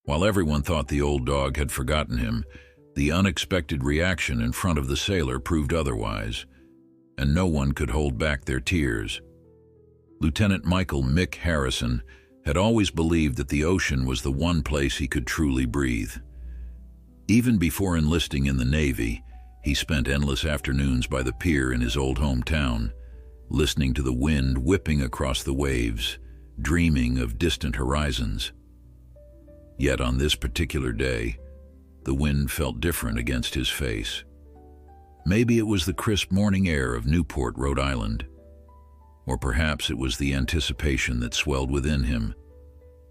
While everyone thought the old dog had forgotten him, the unexpected reaction in front of the sailor proved otherwise, and no one could hold back their tears. Lieutenant Michael Mick Harrison had always believed that the ocean was the one place he could truly breathe. Even before enlisting in the Navy, he spent endless afternoons by the pier in his old hometown, listening to the wind whipping across the waves, dreaming of distant horizons. Yet on this particular day, the wind felt different against his face. Maybe it was the crisp morning air of Newport, Rhode Island, or perhaps it was the anticipation that swelled within him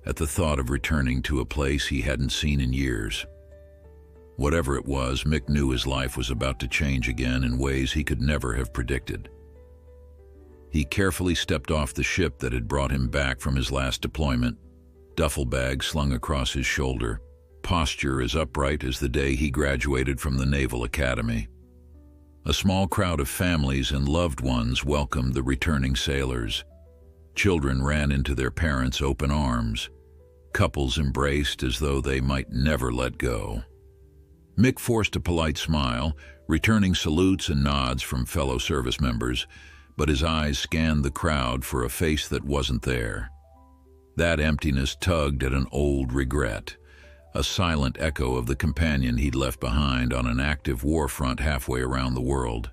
at the thought of returning to a place he hadn't seen in years. Whatever it was, Mick knew his life was about to change again in ways he could never have predicted. He carefully stepped off the ship that had brought him back from his last deployment, duffel bag slung across his shoulder, posture as upright as the day he graduated from the Naval Academy. A small crowd of families and loved ones welcomed the returning sailors. Children ran into their parents' open arms. Couples embraced as though they might never let go. Mick forced a polite smile, returning salutes and nods from fellow service members, but his eyes scanned the crowd for a face that wasn't there. That emptiness tugged at an old regret, a silent echo of the companion he'd left behind on an active war front halfway around the world.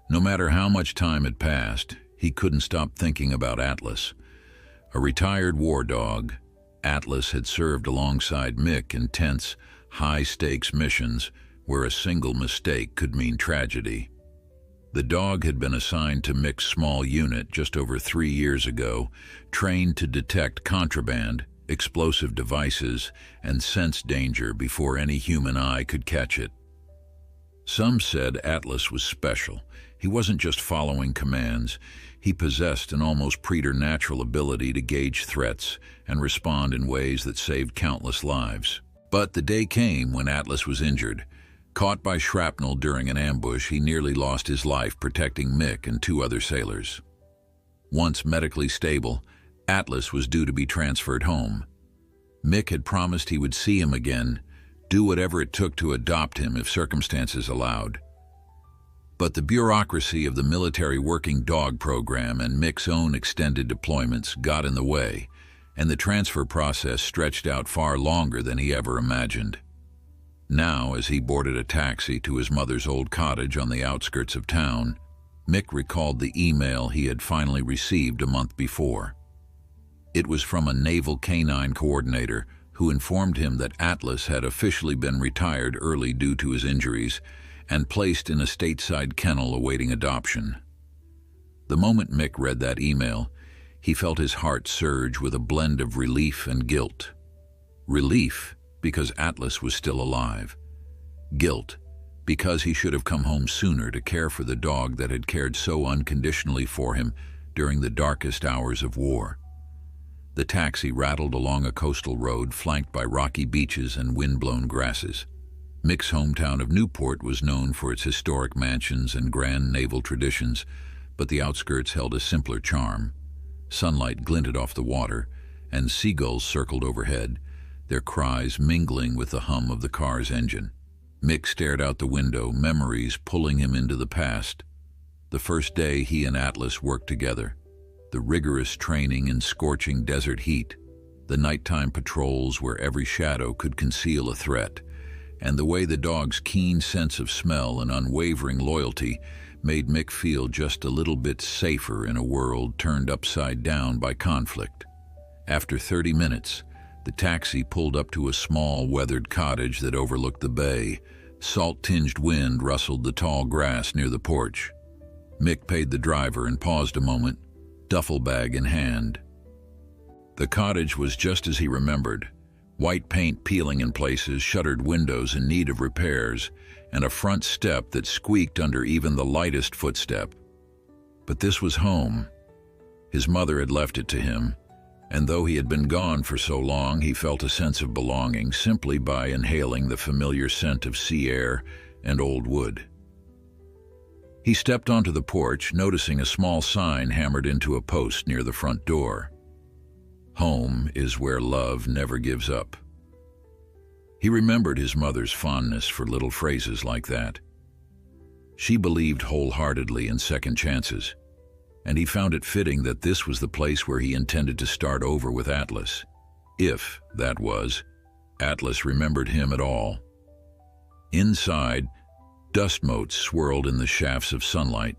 No matter how much time had passed, he couldn't stop thinking about Atlas. A retired war dog, Atlas had served alongside Mick in tense, high-stakes missions where a single mistake could mean tragedy. The dog had been assigned to Mick's small unit just over 3 years ago, trained to detect contraband, explosive devices, and sense danger before any human eye could catch it. Some said Atlas was special. He wasn't just following commands. He possessed an almost preternatural ability to gauge threats and respond in ways that saved countless lives. But the day came when Atlas was injured. Caught by shrapnel during an ambush, he nearly lost his life protecting Mick and 2 other sailors. Once medically stable, Atlas was due to be transferred home. Mick had promised he would see him again, do whatever it took to adopt him if circumstances allowed. But the bureaucracy of the military working dog program and Mick's own extended deployments got in the way, and the transfer process stretched out far longer than he ever imagined. Now, as he boarded a taxi to his mother's old cottage on the outskirts of town, Mick recalled the email he had finally received a month before. It was from a naval canine coordinator who informed him that Atlas had officially been retired early due to his injuries and placed in a stateside kennel awaiting adoption. The moment Mick read that email, he felt his heart surge with a blend of relief and guilt. Relief, because Atlas was still alive. Guilt, because he should have come home sooner to care for the dog that had cared so unconditionally for him during the darkest hours of war. The taxi rattled along a coastal road flanked by rocky beaches and wind-blown grasses. Mick's hometown of Newport was known for its historic mansions and grand naval traditions, but the outskirts held a simpler charm. Sunlight glinted off the water, and seagulls circled overhead, their cries mingling with the hum of the car's engine. Mick stared out the window, memories pulling him into the past. The first day he and Atlas worked together, the rigorous training in scorching desert heat, the nighttime patrols where every shadow could conceal a threat, and the way the dog's keen sense of smell and unwavering loyalty made Mick feel just a little bit safer in a world turned upside down by conflict. After 30 minutes, the taxi pulled up to a small, weathered cottage that overlooked the bay. Salt-tinged wind rustled the tall grass near the porch. Mick paid the driver and paused a moment, duffel bag in hand. The cottage was just as he remembered. White paint peeling in places, shuttered windows in need of repairs, and a front step that squeaked under even the lightest footstep. But this was home. His mother had left it to him, and though he had been gone for so long, he felt a sense of belonging simply by inhaling the familiar scent of sea air and old wood. He stepped onto the porch, noticing a small sign hammered into a post near the front door. "Home is where love never gives up." He remembered his mother's fondness for little phrases like that. She believed wholeheartedly in second chances, and he found it fitting that this was the place where he intended to start over with Atlas. If, that was, Atlas remembered him at all. Inside, dust motes swirled in the shafts of sunlight.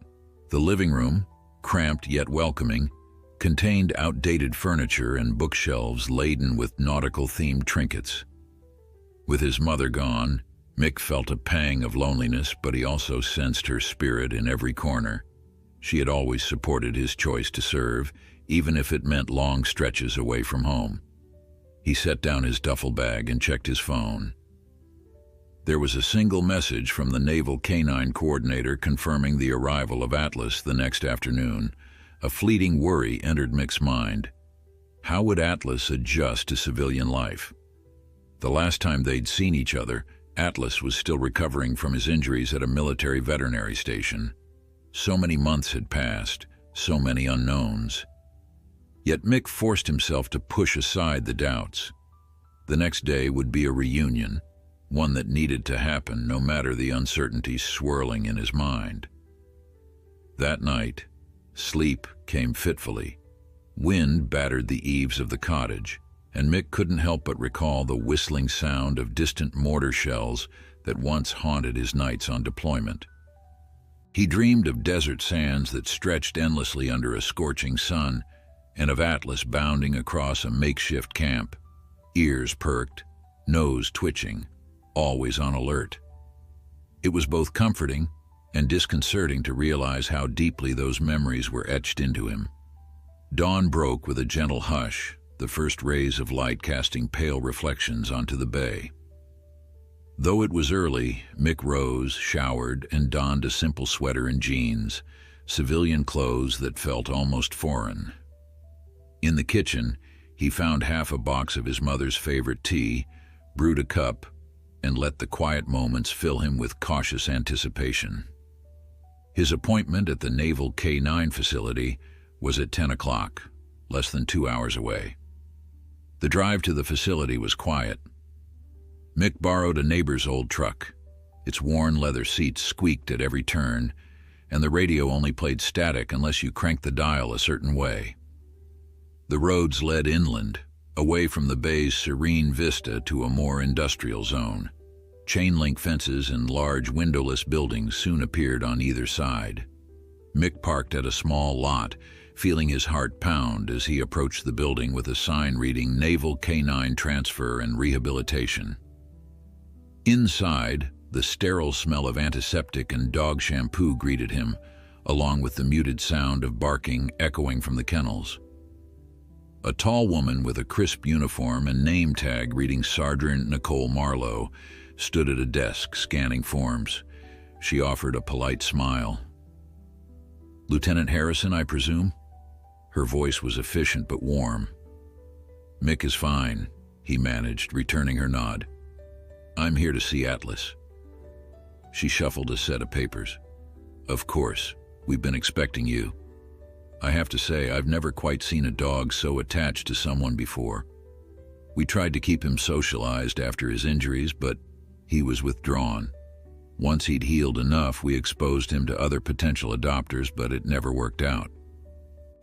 The living room, cramped yet welcoming, contained outdated furniture and bookshelves laden with nautical-themed trinkets. With his mother gone, Mick felt a pang of loneliness, but he also sensed her spirit in every corner. She had always supported his choice to serve, even if it meant long stretches away from home. He set down his duffel bag and checked his phone. There was a single message from the Naval Canine Coordinator confirming the arrival of Atlas the next afternoon. A fleeting worry entered Mick's mind. How would Atlas adjust to civilian life? The last time they'd seen each other, Atlas was still recovering from his injuries at a military veterinary station. So many months had passed, so many unknowns. Yet Mick forced himself to push aside the doubts. The next day would be a reunion, one that needed to happen no matter the uncertainties swirling in his mind. That night, sleep came fitfully. Wind battered the eaves of the cottage, and Mick couldn't help but recall the whistling sound of distant mortar shells that once haunted his nights on deployment. He dreamed of desert sands that stretched endlessly under a scorching sun, and of Atlas bounding across a makeshift camp, ears perked, nose twitching, always on alert. It was both comforting and disconcerting to realize how deeply those memories were etched into him. Dawn broke with a gentle hush, the first rays of light casting pale reflections onto the bay. Though it was early, Mick rose, showered, and donned a simple sweater and jeans, civilian clothes that felt almost foreign. In the kitchen, he found half a box of his mother's favorite tea, brewed a cup, and let the quiet moments fill him with cautious anticipation. His appointment at the Naval K-9 facility was at 10 o'clock, less than 2 hours away. The drive to the facility was quiet. Mick borrowed a neighbor's old truck. Its worn leather seats squeaked at every turn, and the radio only played static unless you cranked the dial a certain way. The roads led inland, away from the bay's serene vista to a more industrial zone. Chain-link fences and large windowless buildings soon appeared on either side. Mick parked at a small lot, feeling his heart pound as he approached the building with a sign reading Naval Canine Transfer and Rehabilitation. Inside, the sterile smell of antiseptic and dog shampoo greeted him, along with the muted sound of barking echoing from the kennels. A tall woman with a crisp uniform and name tag reading Sergeant Nicole Marlowe stood at a desk scanning forms. She offered a polite smile. "Lieutenant Harrison, I presume?" Her voice was efficient but warm. "Mick is fine," he managed, returning her nod. "I'm here to see Atlas." She shuffled a set of papers. "Of course, we've been expecting you. I have to say, I've never quite seen a dog so attached to someone before. We tried to keep him socialized after his injuries, but he was withdrawn. Once he'd healed enough, we exposed him to other potential adopters, but it never worked out.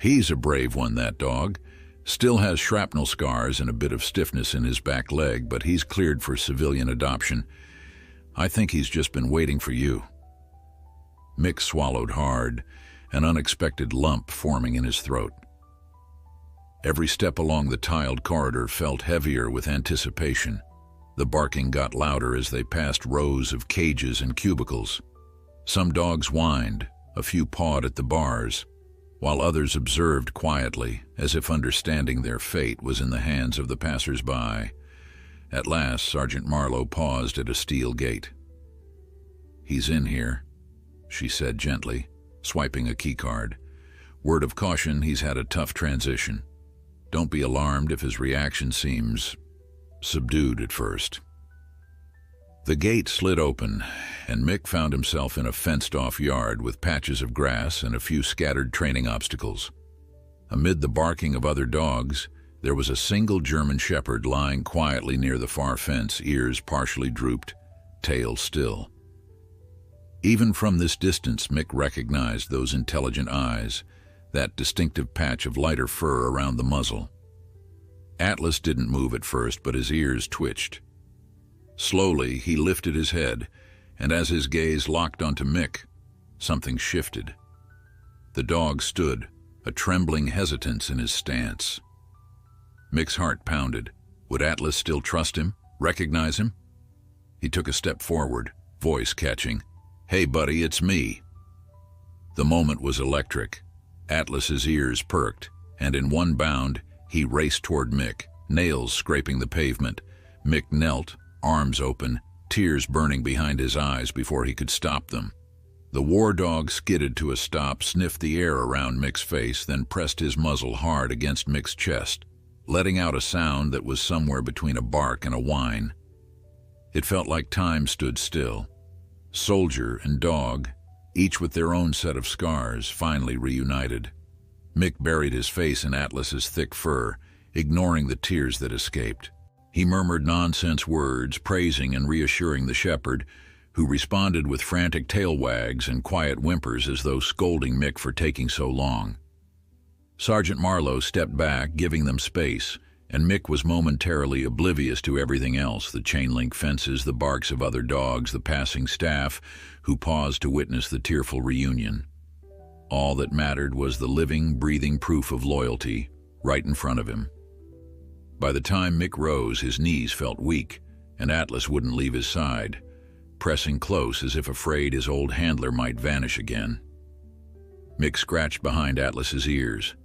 He's a brave one, that dog. Still has shrapnel scars and a bit of stiffness in his back leg, but he's cleared for civilian adoption. I think he's just been waiting for you." Mick swallowed hard, an unexpected lump forming in his throat. Every step along the tiled corridor felt heavier with anticipation. The barking got louder as they passed rows of cages and cubicles. Some dogs whined, a few pawed at the bars, while others observed quietly, as if understanding their fate was in the hands of the passers-by. At last, Sergeant Marlowe paused at a steel gate. "He's in here," she said gently, swiping a keycard. "Word of caution, he's had a tough transition. Don't be alarmed if his reaction seems subdued at first." The gate slid open, and Mick found himself in a fenced-off yard with patches of grass and a few scattered training obstacles. Amid the barking of other dogs, There was a single German shepherd lying quietly near the far fence, ears partially drooped, tail still. Even from this distance, Mick recognized those intelligent eyes, that distinctive patch of lighter fur around the muzzle. Atlas didn't move at first, but his ears twitched. Slowly, he lifted his head, and as his gaze locked onto Mick, something shifted. The dog stood, a trembling hesitance in his stance. Mick's heart pounded. Would Atlas still trust him, recognize him? He took a step forward, voice catching. "Hey buddy, it's me." The moment was electric. Atlas's ears perked, and in one bound, he raced toward Mick, nails scraping the pavement. Mick knelt, arms open, tears burning behind his eyes before he could stop them. The war dog skidded to a stop, sniffed the air around Mick's face, then pressed his muzzle hard against Mick's chest, letting out a sound that was somewhere between a bark and a whine. It felt like time stood still. Soldier and dog, each with their own set of scars, finally reunited. Mick buried his face in Atlas's thick fur, ignoring the tears that escaped. He murmured nonsense words, praising and reassuring the shepherd, who responded with frantic tail wags and quiet whimpers as though scolding Mick for taking so long. Sergeant Marlowe stepped back, giving them space, and Mick was momentarily oblivious to everything else, the chain-link fences, the barks of other dogs, the passing staff, who paused to witness the tearful reunion. All that mattered was the living, breathing proof of loyalty right in front of him. By the time Mick rose, his knees felt weak, and Atlas wouldn't leave his side, pressing close as if afraid his old handler might vanish again. Mick scratched behind Atlas's ears,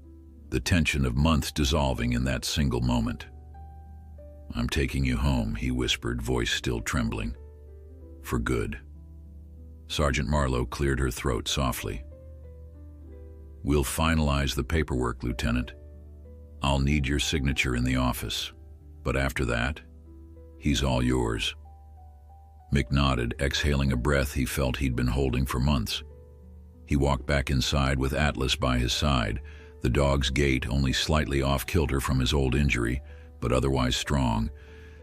the tension of months dissolving in that single moment. "I'm taking you home," he whispered, voice still trembling. "For good." Sergeant Marlowe cleared her throat softly. "We'll finalize the paperwork, Lieutenant. I'll need your signature in the office. But after that, he's all yours." Mick nodded, exhaling a breath he felt he'd been holding for months. He walked back inside with Atlas by his side, the dog's gait only slightly off-kilter from his old injury, but otherwise strong.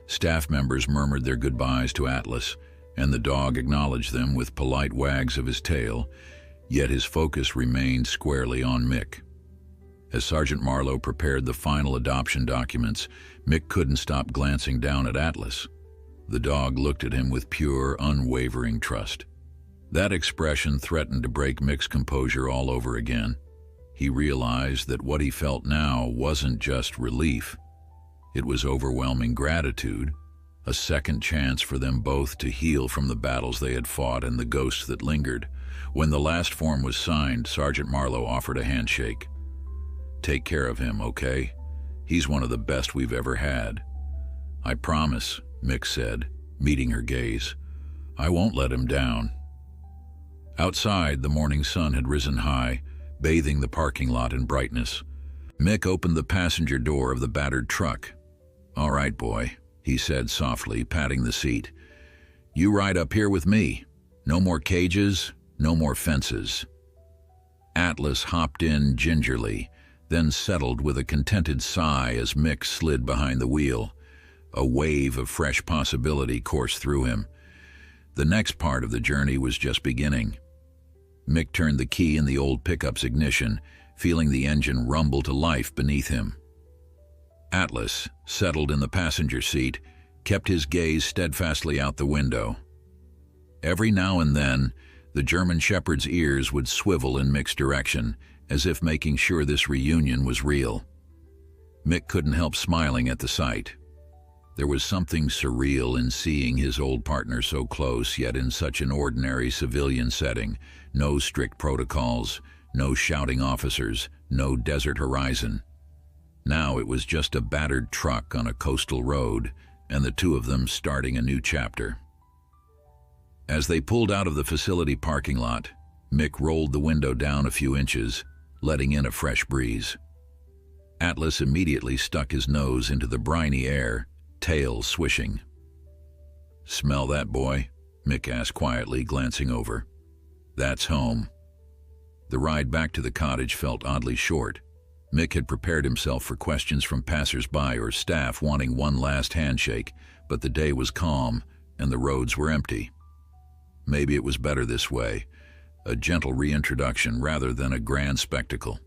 Staff members murmured their goodbyes to Atlas, and the dog acknowledged them with polite wags of his tail, yet his focus remained squarely on Mick. As Sergeant Marlowe prepared the final adoption documents, Mick couldn't stop glancing down at Atlas. The dog looked at him with pure, unwavering trust. That expression threatened to break Mick's composure all over again. He realized that what he felt now wasn't just relief. It was overwhelming gratitude, a second chance for them both to heal from the battles they had fought and the ghosts that lingered. When the last form was signed, Sergeant Marlowe offered a handshake. "Take care of him, okay? He's one of the best we've ever had." "I promise," Mick said, meeting her gaze. "I won't let him down." Outside, the morning sun had risen high, bathing the parking lot in brightness. Mick opened the passenger door of the battered truck. "All right, boy," he said softly, patting the seat. "You ride up here with me. No more cages, no more fences." Atlas hopped in gingerly, then settled with a contented sigh as Mick slid behind the wheel. A wave of fresh possibility coursed through him. The next part of the journey was just beginning. Mick turned the key in the old pickup's ignition, feeling the engine rumble to life beneath him. Atlas, settled in the passenger seat, kept his gaze steadfastly out the window. Every now and then, the German shepherd's ears would swivel in Mick's direction, as if making sure this reunion was real. Mick couldn't help smiling at the sight. There was something surreal in seeing his old partner so close, yet in such an ordinary civilian setting. No strict protocols, no shouting officers, no desert horizon. Now it was just a battered truck on a coastal road, and the two of them starting a new chapter. As they pulled out of the facility parking lot, Mick rolled the window down a few inches, letting in a fresh breeze. Atlas immediately stuck his nose into the briny air, tail swishing. "Smell that, boy?" Mick asked quietly, glancing over. "That's home." The ride back to the cottage felt oddly short. Mick had prepared himself for questions from passers-by or staff wanting one last handshake, but the day was calm and the roads were empty. Maybe it was better this way, a gentle reintroduction rather than a grand spectacle.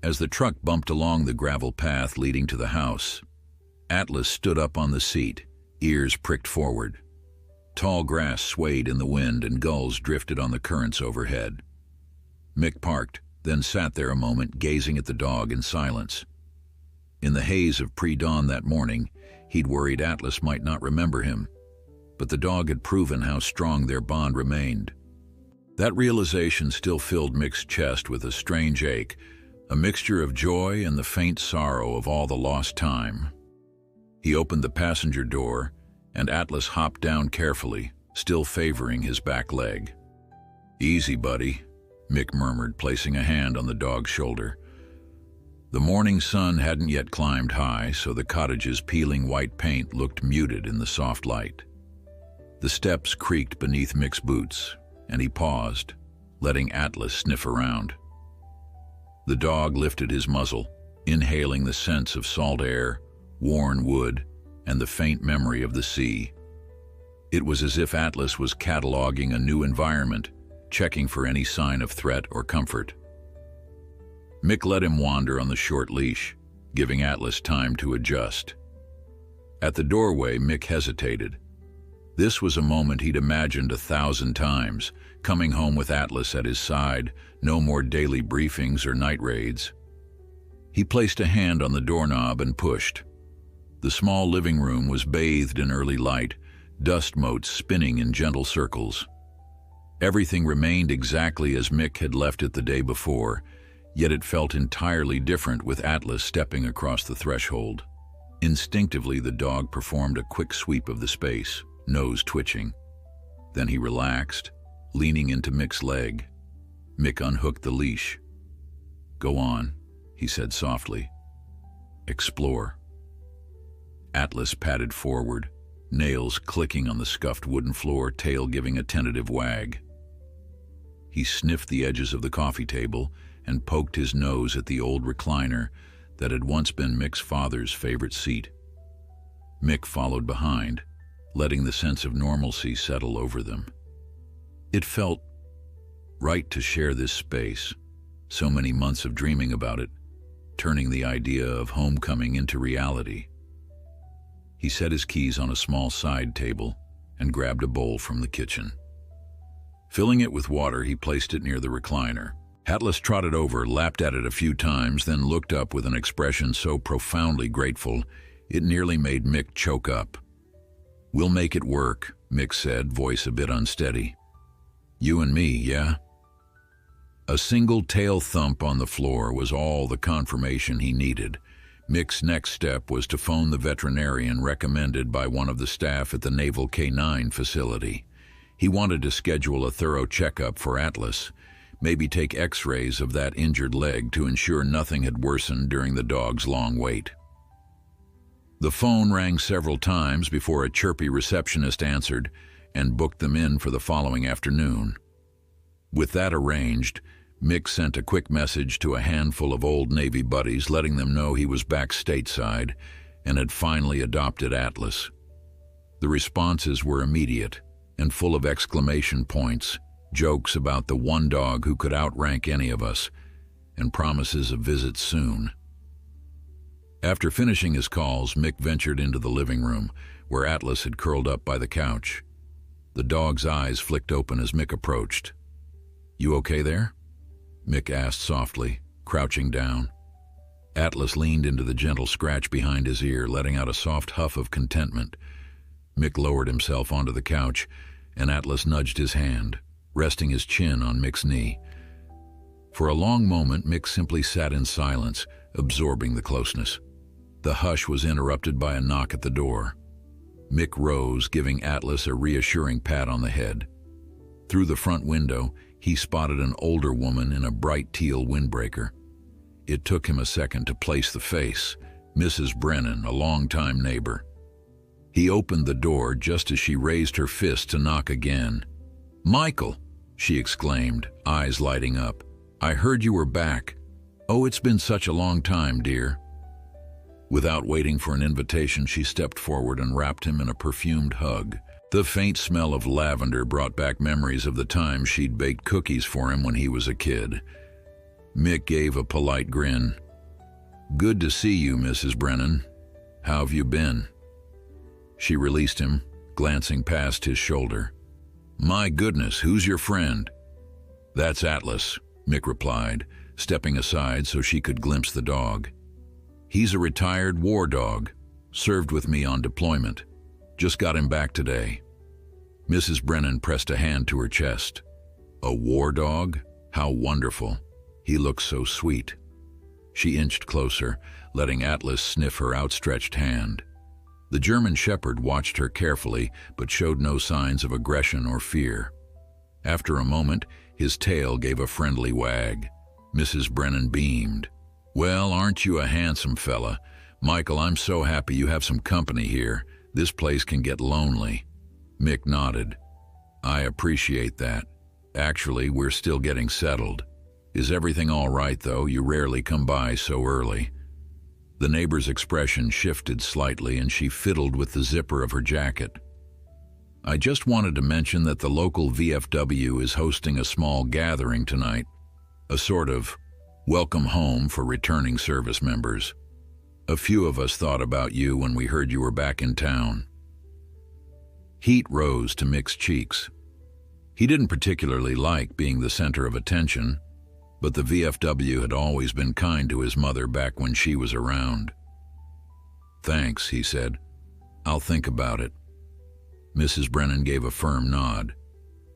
As the truck bumped along the gravel path leading to the house, Atlas stood up on the seat, ears pricked forward. Tall grass swayed in the wind and gulls drifted on the currents overhead. Mick parked, then sat there a moment gazing at the dog in silence. In the haze of pre-dawn that morning, he'd worried Atlas might not remember him, but the dog had proven how strong their bond remained. That realization still filled Mick's chest with a strange ache, a mixture of joy and the faint sorrow of all the lost time. He opened the passenger door, and Atlas hopped down carefully, still favoring his back leg. "Easy, buddy," Mick murmured, placing a hand on the dog's shoulder. The morning sun hadn't yet climbed high, so the cottage's peeling white paint looked muted in the soft light. The steps creaked beneath Mick's boots, and he paused, letting Atlas sniff around. The dog lifted his muzzle, inhaling the scents of salt air, worn wood, and the faint memory of the sea. It was as if Atlas was cataloging a new environment, checking for any sign of threat or comfort. Mick let him wander on the short leash, giving Atlas time to adjust. At the doorway, Mick hesitated. This was a moment he'd imagined 1,000 times, coming home with Atlas at his side, no more daily briefings or night raids. He placed a hand on the doorknob and pushed. The small living room was bathed in early light, dust motes spinning in gentle circles. Everything remained exactly as Mick had left it the day before, yet it felt entirely different with Atlas stepping across the threshold. Instinctively, the dog performed a quick sweep of the space, nose twitching. Then he relaxed, leaning into Mick's leg. Mick unhooked the leash. "Go on," he said softly. "Explore." Atlas padded forward, nails clicking on the scuffed wooden floor, tail giving a tentative wag. He sniffed the edges of the coffee table and poked his nose at the old recliner that had once been Mick's father's favorite seat. Mick followed behind, letting the sense of normalcy settle over them. It felt right to share this space, so many months of dreaming about it, turning the idea of homecoming into reality. He set his keys on a small side table and grabbed a bowl from the kitchen. Filling it with water, he placed it near the recliner. Atlas trotted over, lapped at it a few times, then looked up with an expression so profoundly grateful it nearly made Mick choke up. "We'll make it work," Mick said, voice a bit unsteady. "You and me, yeah?" A single tail thump on the floor was all the confirmation he needed. Mick's next step was to phone the veterinarian recommended by one of the staff at the Naval K-9 facility. He wanted to schedule a thorough checkup for Atlas, maybe take x-rays of that injured leg to ensure nothing had worsened during the dog's long wait. The phone rang several times before a chirpy receptionist answered and booked them in for the following afternoon. With that arranged, Mick sent a quick message to a handful of old Navy buddies letting them know he was back stateside and had finally adopted Atlas. The responses were immediate and full of exclamation points, jokes about the one dog who could outrank any of us, and promises of visits soon. After finishing his calls, Mick ventured into the living room, where Atlas had curled up by the couch. The dog's eyes flicked open as Mick approached. "You okay there?" Mick asked softly, crouching down. Atlas leaned into the gentle scratch behind his ear, letting out a soft huff of contentment. Mick lowered himself onto the couch, and Atlas nudged his hand, resting his chin on Mick's knee. For a long moment, Mick simply sat in silence, absorbing the closeness. The hush was interrupted by a knock at the door. Mick rose, giving Atlas a reassuring pat on the head. Through the front window, he spotted an older woman in a bright teal windbreaker. It took him a second to place the face, Mrs. Brennan, a longtime neighbor. He opened the door just as she raised her fist to knock again. "Michael," she exclaimed, eyes lighting up. "I heard you were back." "Oh, it's been such a long time, dear." Without waiting for an invitation, she stepped forward and wrapped him in a perfumed hug. The faint smell of lavender brought back memories of the time she'd baked cookies for him when he was a kid. Mick gave a polite grin. "Good to see you, Mrs. Brennan. How have you been?" She released him, glancing past his shoulder. "My goodness, who's your friend?" "That's Atlas," Mick replied, stepping aside so she could glimpse the dog. "He's a retired war dog, served with me on deployment. Just got him back today." Mrs. Brennan pressed a hand to her chest. "A war dog? How wonderful. He looks so sweet." She inched closer, letting Atlas sniff her outstretched hand. The German Shepherd watched her carefully, but showed no signs of aggression or fear. After a moment, his tail gave a friendly wag. Mrs. Brennan beamed. "Well, aren't you a handsome fella? Michael, I'm so happy you have some company here. This place can get lonely." Mick nodded. "I appreciate that. Actually, we're still getting settled. Is everything all right, though? You rarely come by so early." The neighbor's expression shifted slightly, and she fiddled with the zipper of her jacket. "I just wanted to mention that the local VFW is hosting a small gathering tonight. A sort of welcome home for returning service members. A few of us thought about you when we heard you were back in town." Heat rose to Mick's cheeks. He didn't particularly like being the center of attention, but the VFW had always been kind to his mother back when she was around. "Thanks," he said. "I'll think about it." Mrs. Brennan gave a firm nod.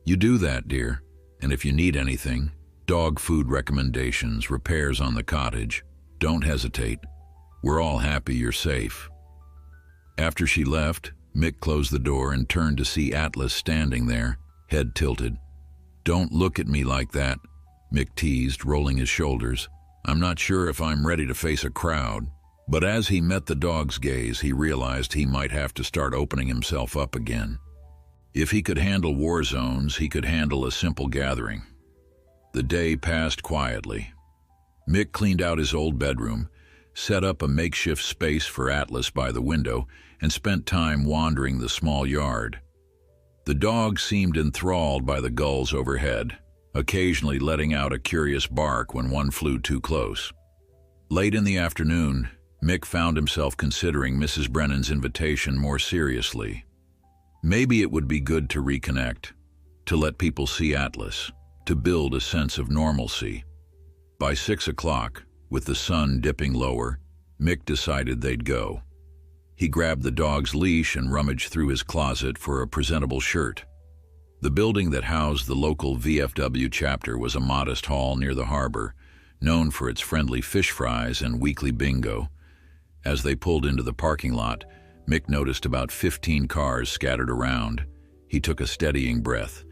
"You do that, dear, and if you need anything, dog food recommendations, repairs on the cottage, don't hesitate. We're all happy you're safe." After she left, Mick closed the door and turned to see Atlas standing there, head tilted. "Don't look at me like that," Mick teased, rolling his shoulders. "I'm not sure if I'm ready to face a crowd." But as he met the dog's gaze, he realized he might have to start opening himself up again. If he could handle war zones, he could handle a simple gathering. The day passed quietly. Mick cleaned out his old bedroom, set up a makeshift space for Atlas by the window, and spent time wandering the small yard. The dog seemed enthralled by the gulls overhead, occasionally letting out a curious bark when one flew too close. Late in the afternoon, Mick found himself considering Mrs. Brennan's invitation more seriously. Maybe it would be good to reconnect, to let people see Atlas, to build a sense of normalcy. By 6 o'clock, with the sun dipping lower, Mick decided they'd go. He grabbed the dog's leash and rummaged through his closet for a presentable shirt. The building that housed the local VFW chapter was a modest hall near the harbor, known for its friendly fish fries and weekly bingo. As they pulled into the parking lot, Mick noticed about 15 cars scattered around. He took a steadying breath.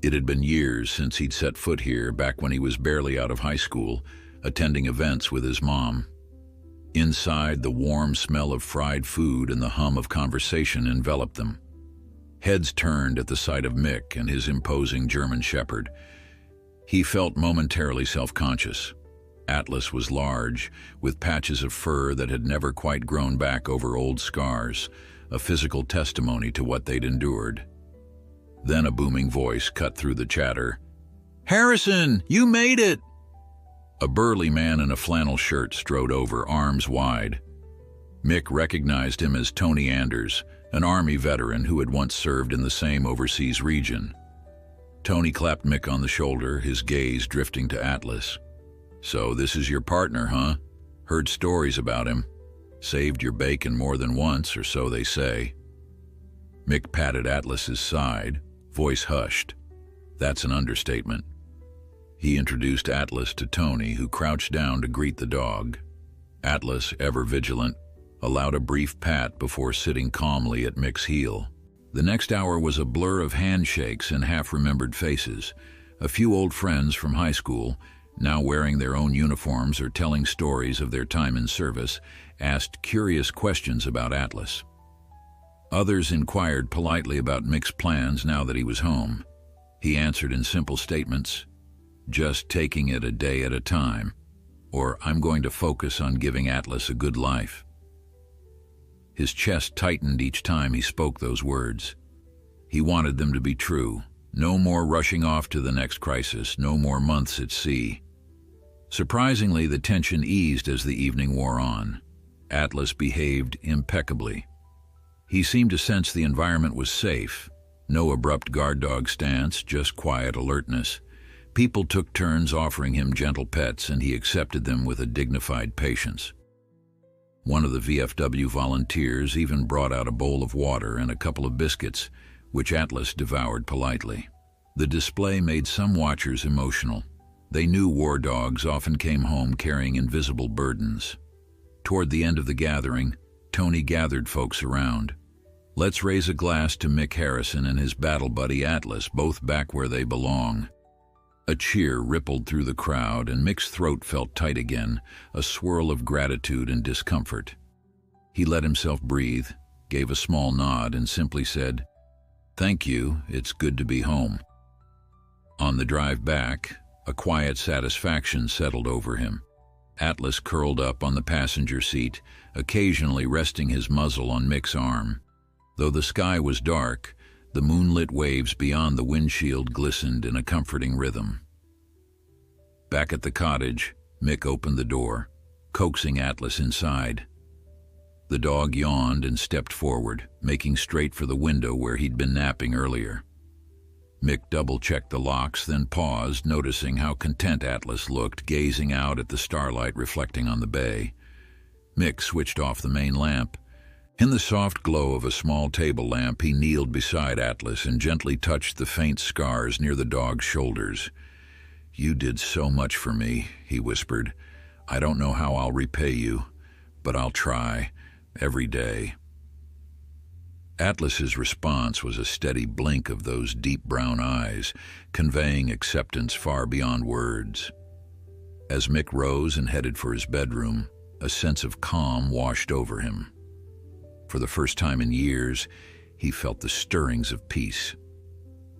It had been years since he'd set foot here, back when he was barely out of high school, attending events with his mom. Inside, the warm smell of fried food and the hum of conversation enveloped them. Heads turned at the sight of Mick and his imposing German Shepherd. He felt momentarily self-conscious. Atlas was large, with patches of fur that had never quite grown back over old scars, a physical testimony to what they'd endured. Then a booming voice cut through the chatter. "Harrison, you made it!" A burly man in a flannel shirt strode over, arms wide. Mick recognized him as Tony Anders, an Army veteran who had once served in the same overseas region. Tony clapped Mick on the shoulder, his gaze drifting to Atlas. "So this is your partner, huh? Heard stories about him. Saved your bacon more than once, or so they say." Mick patted Atlas's side, voice hushed. That's an understatement. He introduced Atlas to Tony, who crouched down to greet the dog. Atlas, ever vigilant, allowed a brief pat before sitting calmly at Mick's heel. The next hour was a blur of handshakes and half-remembered faces. A few old friends from high school, now wearing their own uniforms or telling stories of their time in service, asked curious questions about Atlas. Others inquired politely about Mick's plans now that he was home. He answered in simple statements, just taking it a day at a time, or I'm going to focus on giving Atlas a good life. His chest tightened each time he spoke those words. He wanted them to be true. No more rushing off to the next crisis, no more months at sea. Surprisingly, the tension eased as the evening wore on. Atlas behaved impeccably. He seemed to sense the environment was safe. No abrupt guard dog stance, just quiet alertness. People took turns offering him gentle pets, and he accepted them with a dignified patience. One of the VFW volunteers even brought out a bowl of water and a couple of biscuits, which Atlas devoured politely. The display made some watchers emotional. They knew war dogs often came home carrying invisible burdens. Toward the end of the gathering, Tony gathered folks around. Let's raise a glass to Mick Harrison and his battle buddy Atlas, both back where they belong. A cheer rippled through the crowd, and Mick's throat felt tight again, a swirl of gratitude and discomfort. He let himself breathe, gave a small nod, and simply said, "Thank you, it's good to be home." On the drive back, a quiet satisfaction settled over him. Atlas curled up on the passenger seat, occasionally resting his muzzle on Mick's arm. Though the sky was dark, the moonlit waves beyond the windshield glistened in a comforting rhythm. Back at the cottage, Mick opened the door, coaxing Atlas inside. The dog yawned and stepped forward, making straight for the window where he'd been napping earlier. Mick double-checked the locks, then paused, noticing how content Atlas looked, gazing out at the starlight reflecting on the bay. Mick switched off the main lamp. In the soft glow of a small table lamp, he kneeled beside Atlas and gently touched the faint scars near the dog's shoulders. "You did so much for me," he whispered. "I don't know how I'll repay you, but I'll try, every day." Atlas's response was a steady blink of those deep brown eyes, conveying acceptance far beyond words. As Mick rose and headed for his bedroom, a sense of calm washed over him. For the first time in years, he felt the stirrings of peace.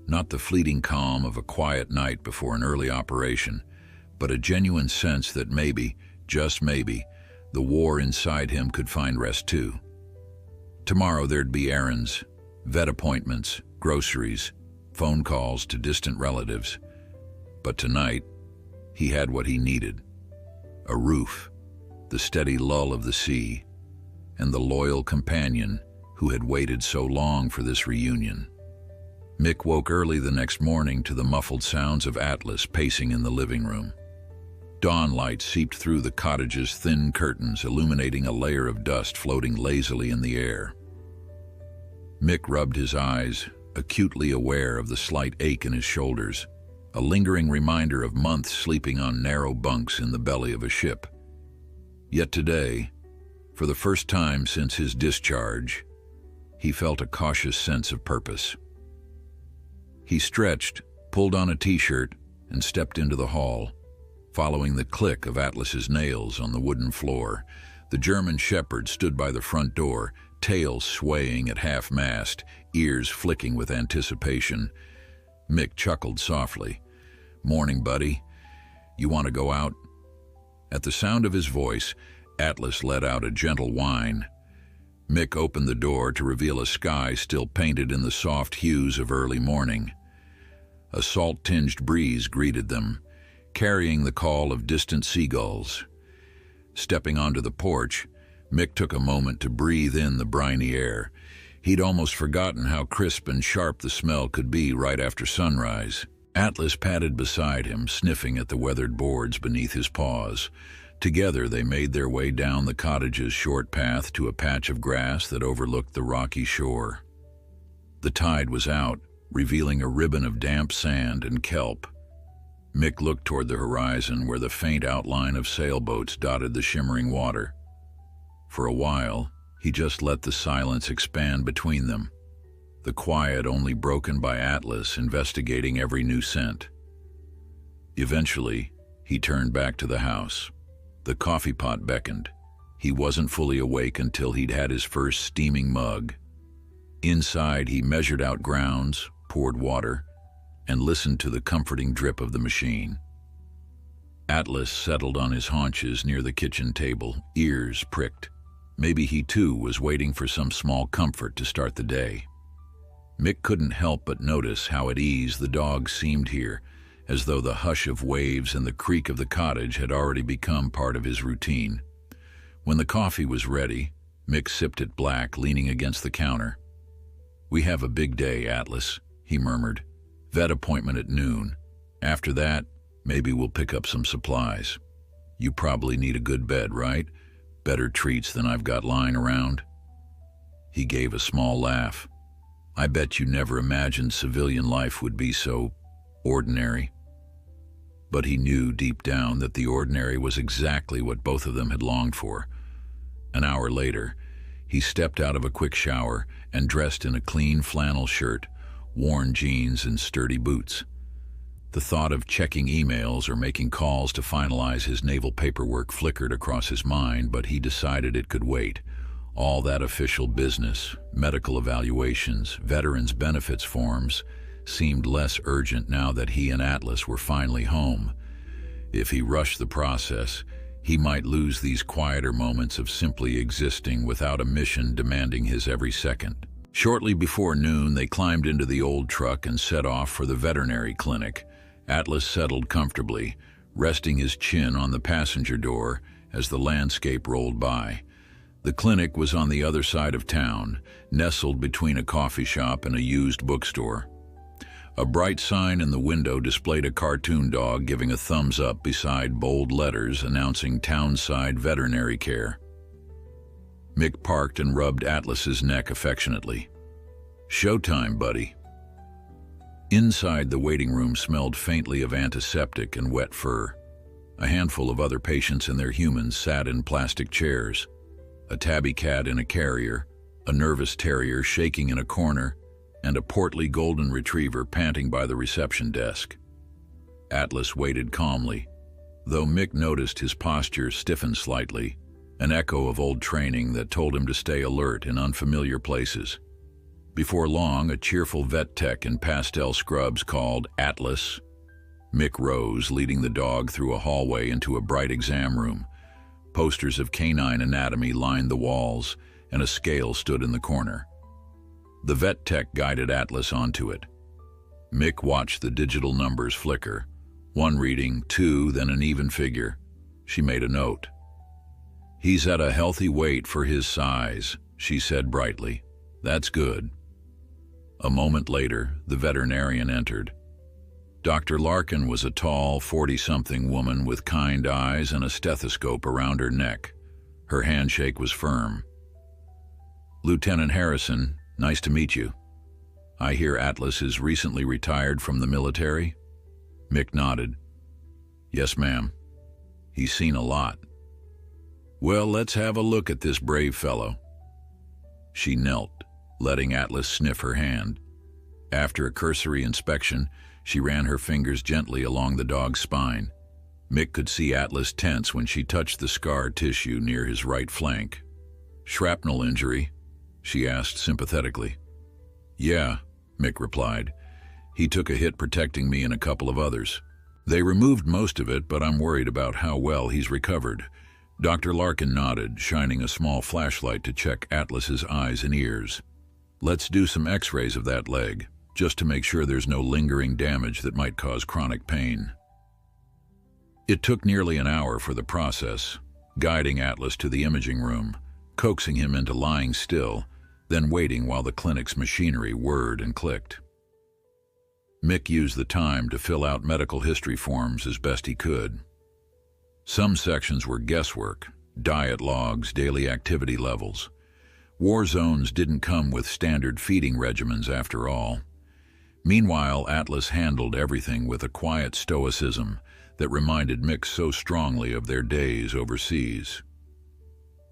Not the fleeting calm of a quiet night before an early operation, but a genuine sense that maybe, just maybe, the war inside him could find rest too. Tomorrow there'd be errands, vet appointments, groceries, phone calls to distant relatives. But tonight, he had what he needed: a roof, the steady lull of the sea, and the loyal companion who had waited so long for this reunion. Mick woke early the next morning to the muffled sounds of Atlas pacing in the living room. Dawn light seeped through the cottage's thin curtains, illuminating a layer of dust floating lazily in the air. Mick rubbed his eyes, acutely aware of the slight ache in his shoulders, a lingering reminder of months sleeping on narrow bunks in the belly of a ship. Yet today, for the first time since his discharge, he felt a cautious sense of purpose. He stretched, pulled on a t-shirt, and stepped into the hall. Following the click of Atlas's nails on the wooden floor, the German shepherd stood by the front door, tail swaying at half-mast, ears flicking with anticipation. Mick chuckled softly. "Morning, buddy. You want to go out?" At the sound of his voice, Atlas let out a gentle whine. Mick opened the door to reveal a sky still painted in the soft hues of early morning. A salt-tinged breeze greeted them, carrying the call of distant seagulls. Stepping onto the porch, Mick took a moment to breathe in the briny air. He'd almost forgotten how crisp and sharp the smell could be right after sunrise. Atlas padded beside him, sniffing at the weathered boards beneath his paws. Together they made their way down the cottage's short path to a patch of grass that overlooked the rocky shore. The tide was out, revealing a ribbon of damp sand and kelp. Mick looked toward the horizon where the faint outline of sailboats dotted the shimmering water. For a while, he just let the silence expand between them, the quiet only broken by Atlas investigating every new scent. Eventually, he turned back to the house. The coffee pot beckoned. He wasn't fully awake until he'd had his first steaming mug. Inside, he measured out grounds, poured water, and listened to the comforting drip of the machine. Atlas settled on his haunches near the kitchen table, ears pricked. Maybe he too was waiting for some small comfort to start the day. Mick couldn't help but notice how at ease the dog seemed here, as though the hush of waves and the creak of the cottage had already become part of his routine. When the coffee was ready, Mick sipped it black, leaning against the counter. "We have a big day, Atlas," he murmured. "Vet appointment at noon. After that, maybe we'll pick up some supplies. You probably need a good bed, right? Better treats than I've got lying around." He gave a small laugh. "I bet you never imagined civilian life would be so ordinary." But he knew deep down that the ordinary was exactly what both of them had longed for. An hour later, he stepped out of a quick shower and dressed in a clean flannel shirt, worn jeans, and sturdy boots. The thought of checking emails or making calls to finalize his naval paperwork flickered across his mind, but he decided it could wait. All that official business, medical evaluations, veterans' benefits forms, seemed less urgent now that he and Atlas were finally home. If he rushed the process, he might lose these quieter moments of simply existing without a mission demanding his every second. Shortly before noon, they climbed into the old truck and set off for the veterinary clinic. Atlas settled comfortably, resting his chin on the passenger door as the landscape rolled by. The clinic was on the other side of town, nestled between a coffee shop and a used bookstore. A bright sign in the window displayed a cartoon dog giving a thumbs up beside bold letters announcing Townside Veterinary Care. Mick parked and rubbed Atlas's neck affectionately. "Showtime, buddy." Inside, the waiting room smelled faintly of antiseptic and wet fur. A handful of other patients and their humans sat in plastic chairs. A tabby cat in a carrier, a nervous terrier shaking in a corner, and a portly golden retriever panting by the reception desk. Atlas waited calmly, though Mick noticed his posture stiffen slightly, an echo of old training that told him to stay alert in unfamiliar places. Before long, a cheerful vet tech in pastel scrubs called Atlas. Mick rose, leading the dog through a hallway into a bright exam room. Posters of canine anatomy lined the walls, and a scale stood in the corner. The vet tech guided Atlas onto it. Mick watched the digital numbers flicker, one reading 2, then an even figure. She made a note. "He's at a healthy weight for his size," she said brightly. "That's good." A moment later, the veterinarian entered. Dr. Larkin was a tall, 40-something woman with kind eyes and a stethoscope around her neck. Her handshake was firm. "Lieutenant Harrison, nice to meet you. I hear Atlas is recently retired from the military?" Mick nodded. "Yes, ma'am. He's seen a lot." "Well, let's have a look at this brave fellow." She knelt, letting Atlas sniff her hand. After a cursory inspection, she ran her fingers gently along the dog's spine. Mick could see Atlas tense when she touched the scar tissue near his right flank. "Shrapnel injury?" she asked sympathetically. "Yeah," Mick replied. "He took a hit protecting me and a couple of others. They removed most of it, but I'm worried about how well he's recovered." Dr. Larkin nodded, shining a small flashlight to check Atlas's eyes and ears. "Let's do some x-rays of that leg, just to make sure there's no lingering damage that might cause chronic pain." It took nearly an hour for the process, guiding Atlas to the imaging room, coaxing him into lying still, then waiting while the clinic's machinery whirred and clicked. Mick used the time to fill out medical history forms as best he could. Some sections were guesswork, diet logs, daily activity levels. War zones didn't come with standard feeding regimens after all. Meanwhile, Atlas handled everything with a quiet stoicism that reminded Mick so strongly of their days overseas.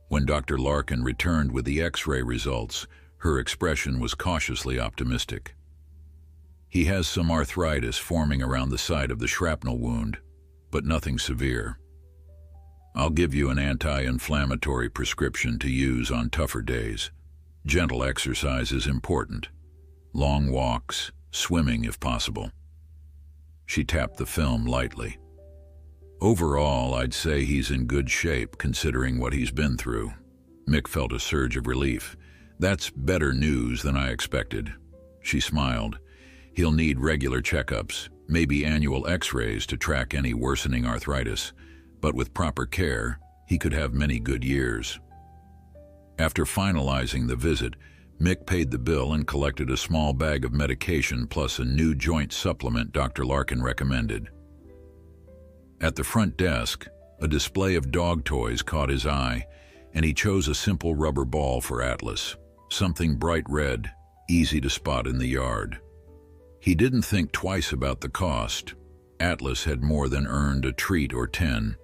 When Dr. Larkin returned with the X-ray results, her expression was cautiously optimistic. "He has some arthritis forming around the site of the shrapnel wound, but nothing severe. I'll give you an anti-inflammatory prescription to use on tougher days. Gentle exercise is important. Long walks, swimming if possible." She tapped the film lightly. Overall, I'd say he's in good shape considering what he's been through. Mick felt a surge of relief. That's better news than I expected. She smiled. He'll need regular checkups, maybe annual x-rays to track any worsening arthritis, but with proper care, he could have many good years. After finalizing the visit, Mick paid the bill and collected a small bag of medication plus a new joint supplement Dr. Larkin recommended. At the front desk, a display of dog toys caught his eye, and he chose a simple rubber ball for Atlas, something bright red, easy to spot in the yard. He didn't think twice about the cost. Atlas had more than earned a treat or 10.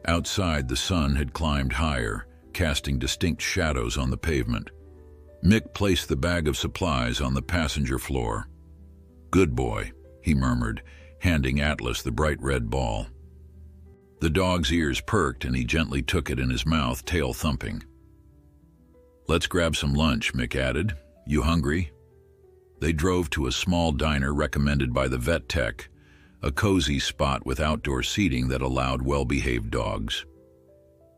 Outside, the sun had climbed higher, casting distinct shadows on the pavement. Mick placed the bag of supplies on the passenger floor. "Good boy," he murmured, handing Atlas the bright red ball. The dog's ears perked and he gently took it in his mouth, tail thumping. "Let's grab some lunch," Mick added. "You hungry?" They drove to a small diner recommended by the vet tech, a cozy spot with outdoor seating that allowed well-behaved dogs.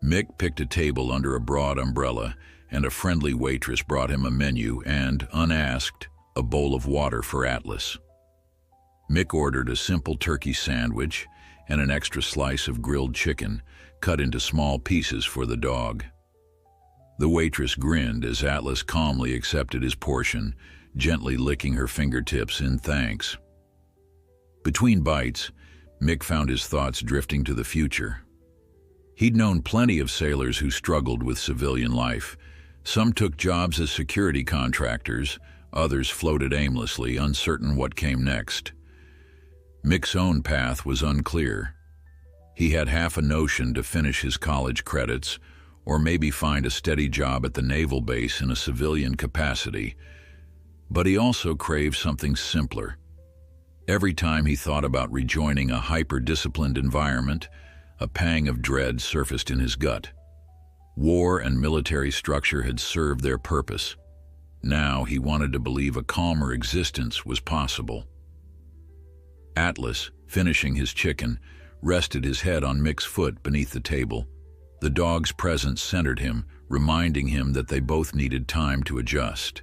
Mick picked a table under a broad umbrella, and a friendly waitress brought him a menu and, unasked, a bowl of water for Atlas. Mick ordered a simple turkey sandwich and an extra slice of grilled chicken, cut into small pieces for the dog. The waitress grinned as Atlas calmly accepted his portion, gently licking her fingertips in thanks. Between bites, Mick found his thoughts drifting to the future. He'd known plenty of sailors who struggled with civilian life. Some took jobs as security contractors, others floated aimlessly, uncertain what came next. Mick's own path was unclear. He had half a notion to finish his college credits, or maybe find a steady job at the naval base in a civilian capacity, but he also craved something simpler. Every time he thought about rejoining a hyper-disciplined environment, a pang of dread surfaced in his gut. War and military structure had served their purpose. Now he wanted to believe a calmer existence was possible. Atlas, finishing his chicken, rested his head on Mick's foot beneath the table. The dog's presence centered him, reminding him that they both needed time to adjust.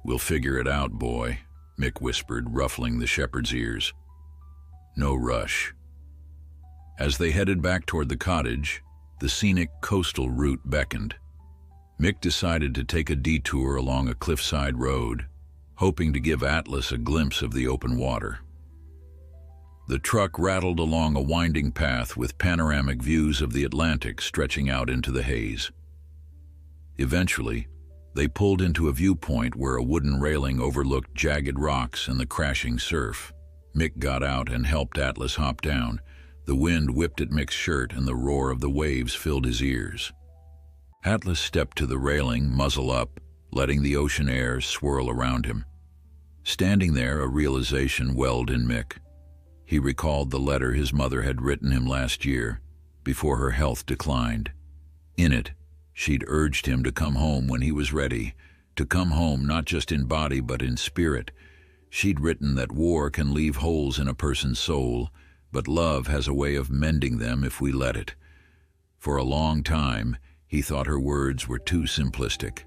"We'll figure it out, boy," Mick whispered, ruffling the shepherd's ears. "No rush." As they headed back toward the cottage, the scenic coastal route beckoned. Mick decided to take a detour along a cliffside road, hoping to give Atlas a glimpse of the open water. The truck rattled along a winding path with panoramic views of the Atlantic stretching out into the haze. Eventually, they pulled into a viewpoint where a wooden railing overlooked jagged rocks and the crashing surf. Mick got out and helped Atlas hop down. The wind whipped at Mick's shirt and the roar of the waves filled his ears. Atlas stepped to the railing, muzzle up, letting the ocean air swirl around him. Standing there, a realization welled in Mick. He recalled the letter his mother had written him last year, before her health declined. In it, she'd urged him to come home when he was ready, to come home not just in body but in spirit. She'd written that war can leave holes in a person's soul, but love has a way of mending them if we let it. For a long time, he thought her words were too simplistic.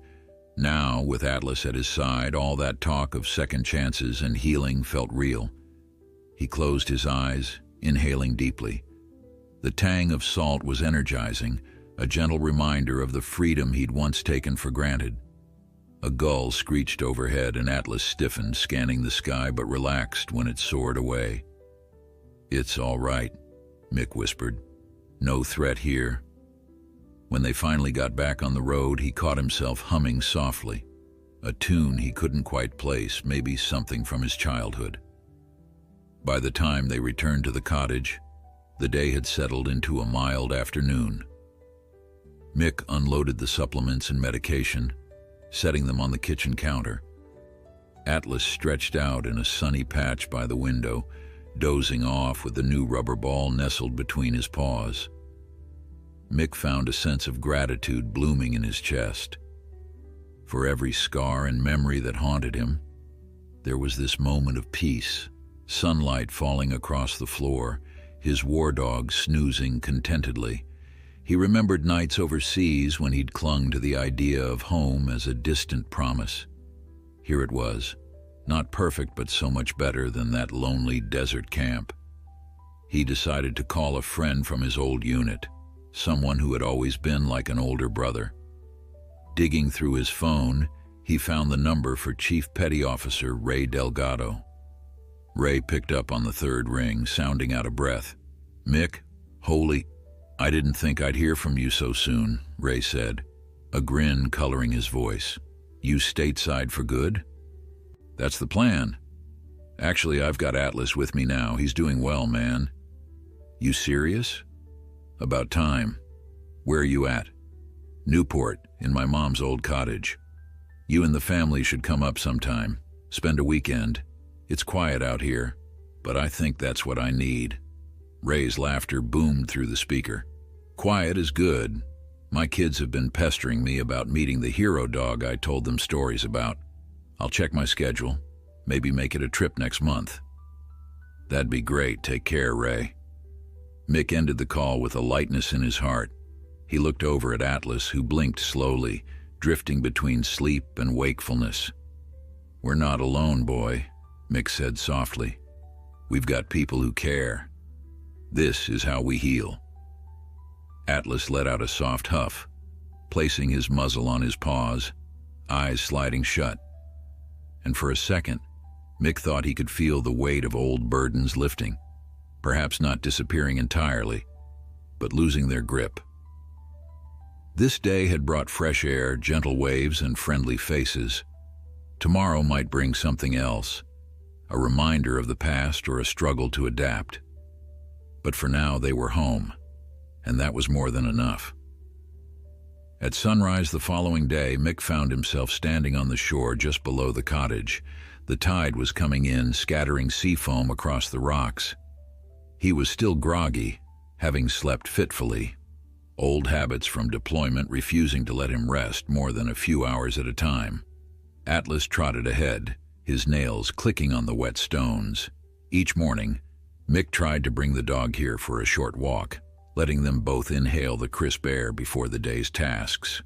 Now, with Atlas at his side, all that talk of second chances and healing felt real. He closed his eyes, inhaling deeply. The tang of salt was energizing, a gentle reminder of the freedom he'd once taken for granted. A gull screeched overhead and Atlas stiffened, scanning the sky, but relaxed when it soared away. "It's all right," Mick whispered. "No threat here." When they finally got back on the road, he caught himself humming softly. A tune he couldn't quite place, maybe something from his childhood. By the time they returned to the cottage, the day had settled into a mild afternoon. Mick unloaded the supplements and medication, setting them on the kitchen counter. Atlas stretched out in a sunny patch by the window, dozing off with the new rubber ball nestled between his paws. Mick found a sense of gratitude blooming in his chest. For every scar and memory that haunted him, there was this moment of peace, sunlight falling across the floor, his war dog snoozing contentedly. He remembered nights overseas when he'd clung to the idea of home as a distant promise. Here it was, not perfect but so much better than that lonely desert camp. He decided to call a friend from his old unit, someone who had always been like an older brother. Digging through his phone, he found the number for Chief Petty Officer Ray Delgado. Ray picked up on the third ring, sounding out of breath. "Mick, holy, I didn't think I'd hear from you so soon," Ray said, a grin coloring his voice. "You stateside for good?" "That's the plan. Actually, I've got Atlas with me now. He's doing well, man." "You serious?" "About time. Where are you at?" "Newport, in my mom's old cottage. You and the family should come up sometime. Spend a weekend. It's quiet out here, but I think that's what I need." Ray's laughter boomed through the speaker. "Quiet is good. My kids have been pestering me about meeting the hero dog I told them stories about. I'll check my schedule. Maybe make it a trip next month." "That'd be great. Take care, Ray." Mick ended the call with a lightness in his heart. He looked over at Atlas, who blinked slowly, drifting between sleep and wakefulness. "We're not alone, boy," Mick said softly. "We've got people who care. This is how we heal." Atlas let out a soft huff, placing his muzzle on his paws, eyes sliding shut. And for a second, Mick thought he could feel the weight of old burdens lifting, perhaps not disappearing entirely, but losing their grip. This day had brought fresh air, gentle waves, and friendly faces. Tomorrow might bring something else, a reminder of the past or a struggle to adapt. But for now, they were home, and that was more than enough. At sunrise the following day, Mick found himself standing on the shore just below the cottage. The tide was coming in, scattering sea foam across the rocks. He was still groggy, having slept fitfully, old habits from deployment refusing to let him rest more than a few hours at a time. Atlas trotted ahead, his nails clicking on the wet stones. Each morning, Mick tried to bring the dog here for a short walk, letting them both inhale the crisp air before the day's tasks.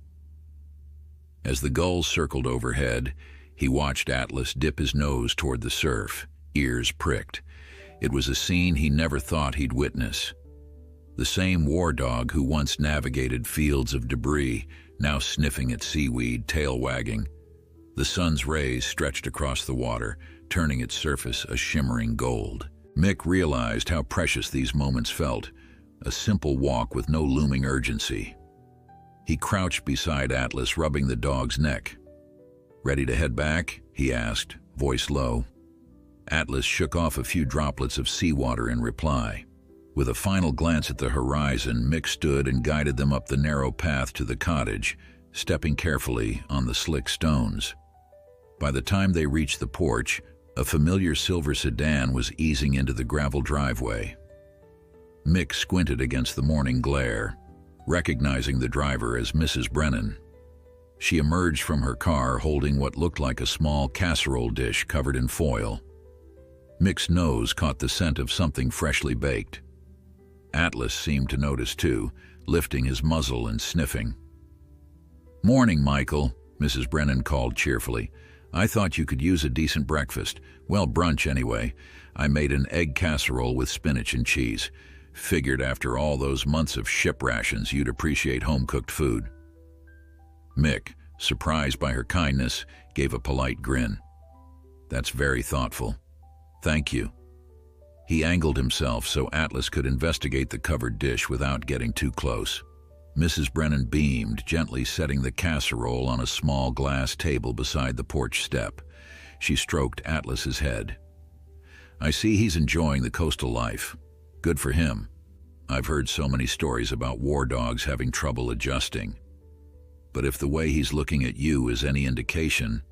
As the gulls circled overhead, he watched Atlas dip his nose toward the surf, ears pricked. It was a scene he never thought he'd witness. The same war dog who once navigated fields of debris, now sniffing at seaweed, tail wagging. The sun's rays stretched across the water, turning its surface a shimmering gold. Mick realized how precious these moments felt, a simple walk with no looming urgency. He crouched beside Atlas, rubbing the dog's neck. "Ready to head back?" he asked, voice low. Atlas shook off a few droplets of seawater in reply. With a final glance at the horizon, Mick stood and guided them up the narrow path to the cottage, stepping carefully on the slick stones. By the time they reached the porch, a familiar silver sedan was easing into the gravel driveway. Mick squinted against the morning glare, recognizing the driver as Mrs. Brennan. She emerged from her car holding what looked like a small casserole dish covered in foil. Mick's nose caught the scent of something freshly baked. Atlas seemed to notice too, lifting his muzzle and sniffing. "Morning, Michael," Mrs. Brennan called cheerfully. "I thought you could use a decent breakfast. Well, brunch anyway. I made an egg casserole with spinach and cheese. Figured after all those months of ship rations you'd appreciate home-cooked food." Mick, surprised by her kindness, gave a polite grin. "That's very thoughtful. Thank you." He angled himself so Atlas could investigate the covered dish without getting too close. Mrs. Brennan beamed, gently setting the casserole on a small glass table beside the porch step. She stroked Atlas's head. "I see he's enjoying the coastal life. Good for him. I've heard so many stories about war dogs having trouble adjusting. But if the way he's looking at you is any indication,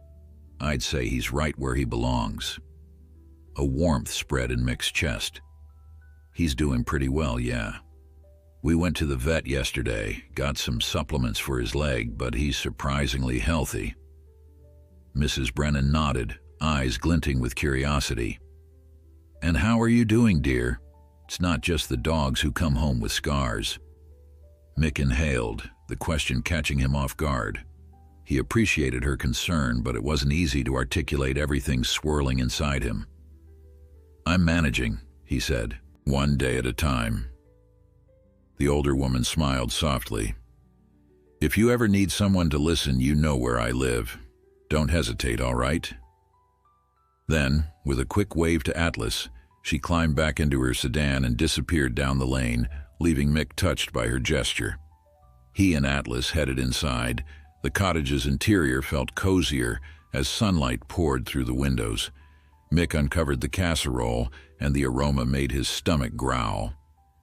I'd say he's right where he belongs." A warmth spread in Mick's chest. "He's doing pretty well, yeah. We went to the vet yesterday, got some supplements for his leg, but he's surprisingly healthy." Mrs. Brennan nodded, eyes glinting with curiosity. "And how are you doing, dear? It's not just the dogs who come home with scars. Mick inhaled, the question catching him off guard. He appreciated her concern, but it wasn't easy to articulate everything swirling inside him. "I'm managing," he said, "one day at a time." The older woman smiled softly. "If you ever need someone to listen, you know where I live. Don't hesitate, all right?" Then, with a quick wave to Atlas, she climbed back into her sedan and disappeared down the lane, leaving Mick touched by her gesture. He and Atlas headed inside. The cottage's interior felt cozier as sunlight poured through the windows. Mick uncovered the casserole, and the aroma made his stomach growl.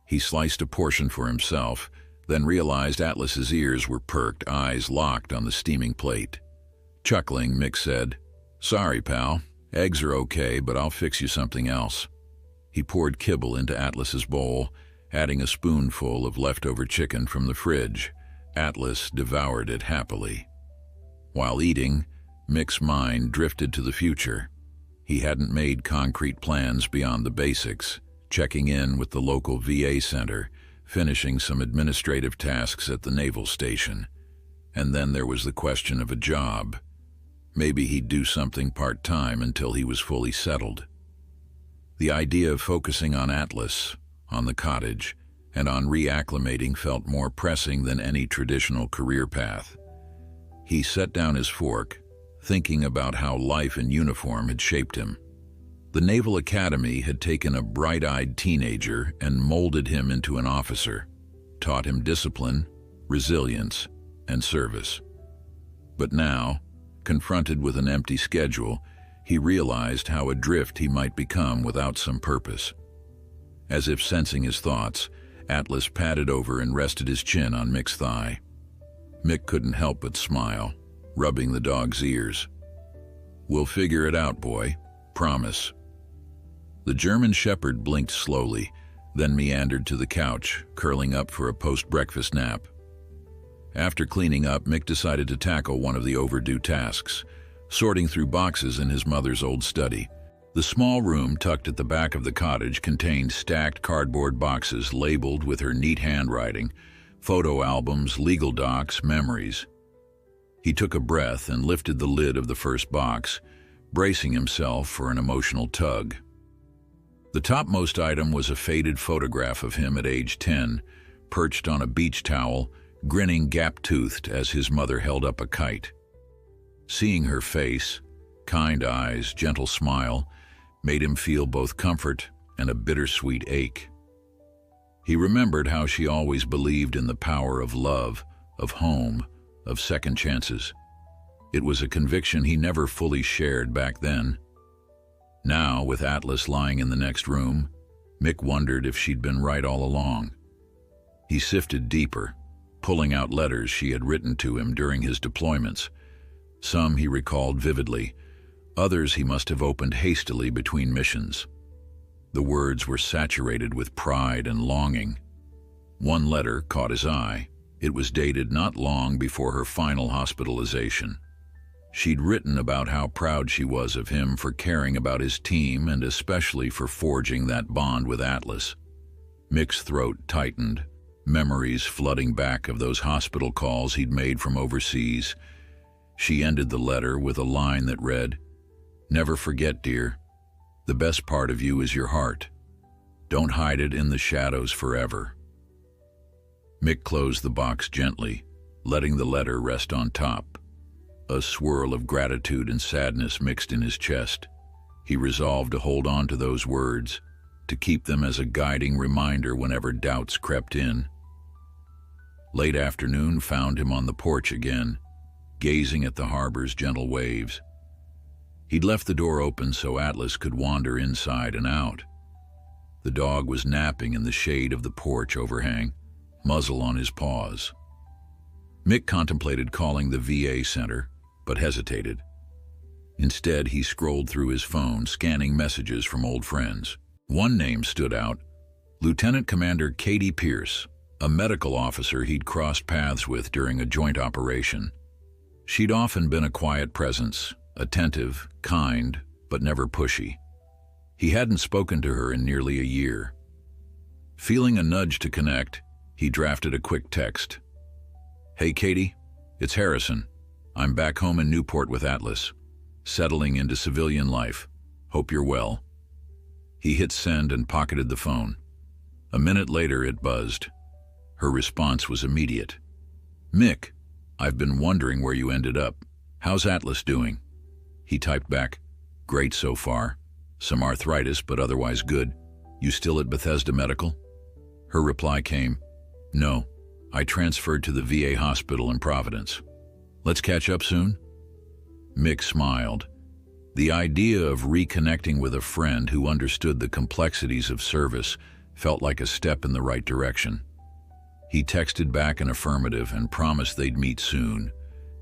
He sliced a portion for himself, then realized Atlas's ears were perked, eyes locked on the steaming plate. Chuckling, Mick said, "Sorry, pal. Eggs are okay, but I'll fix you something else." He poured kibble into Atlas's bowl, adding a spoonful of leftover chicken from the fridge. Atlas devoured it happily. While eating, Mick's mind drifted to the future. He hadn't made concrete plans beyond the basics, checking in with the local VA center, finishing some administrative tasks at the naval station. And then there was the question of a job. Maybe he'd do something part-time until he was fully settled. The idea of focusing on Atlas, on the cottage, and on reacclimating felt more pressing than any traditional career path. He set down his fork, thinking about how life in uniform had shaped him. The Naval Academy had taken a bright-eyed teenager and molded him into an officer, taught him discipline, resilience, and service. But now, confronted with an empty schedule, he realized how adrift he might become without some purpose. As if sensing his thoughts, Atlas padded over and rested his chin on Mick's thigh. Mick couldn't help but smile, rubbing the dog's ears. "We'll figure it out, boy. Promise." The German shepherd blinked slowly, then meandered to the couch, curling up for a post-breakfast nap. After cleaning up, Mick decided to tackle one of the overdue tasks, sorting through boxes in his mother's old study. The small room tucked at the back of the cottage contained stacked cardboard boxes labeled with her neat handwriting, photo albums, legal docs, memories. He took a breath and lifted the lid of the first box, bracing himself for an emotional tug. The topmost item was a faded photograph of him at age 10, perched on a beach towel, grinning gap-toothed as his mother held up a kite. Seeing her face, kind eyes, gentle smile, made him feel both comfort and a bittersweet ache. He remembered how she always believed in the power of love, of home, of second chances. It was a conviction he never fully shared back then. Now, with Atlas lying in the next room, Mick wondered if she'd been right all along. He sifted deeper, pulling out letters she had written to him during his deployments. Some he recalled vividly, others he must have opened hastily between missions. The words were saturated with pride and longing. One letter caught his eye. It was dated not long before her final hospitalization. She'd written about how proud she was of him for caring about his team and especially for forging that bond with Atlas. Mick's throat tightened, memories flooding back of those hospital calls he'd made from overseas. She ended the letter with a line that read, "Never forget, dear, the best part of you is your heart. Don't hide it in the shadows forever." Mick closed the box gently, letting the letter rest on top. A swirl of gratitude and sadness mixed in his chest. He resolved to hold on to those words, to keep them as a guiding reminder whenever doubts crept in. Late afternoon found him on the porch again, gazing at the harbor's gentle waves. He'd left the door open so Atlas could wander inside and out. The dog was napping in the shade of the porch overhang, muzzle on his paws. Mick contemplated calling the VA center, but hesitated. Instead, he scrolled through his phone, scanning messages from old friends. One name stood out, Lieutenant Commander Katie Pierce, a medical officer he'd crossed paths with during a joint operation. She'd often been a quiet presence, attentive, kind, but never pushy. He hadn't spoken to her in nearly a year. Feeling a nudge to connect, he drafted a quick text. "Hey Katie, it's Harrison. I'm back home in Newport with Atlas, settling into civilian life. Hope you're well." He hit send and pocketed the phone. A minute later it buzzed. Her response was immediate. "Mick, I've been wondering where you ended up. How's Atlas doing?" He typed back, "Great so far. Some arthritis, but otherwise good. You still at Bethesda Medical?" Her reply came, "No, I transferred to the VA hospital in Providence. Let's catch up soon?" Mick smiled. The idea of reconnecting with a friend who understood the complexities of service felt like a step in the right direction. He texted back an affirmative and promised they'd meet soon.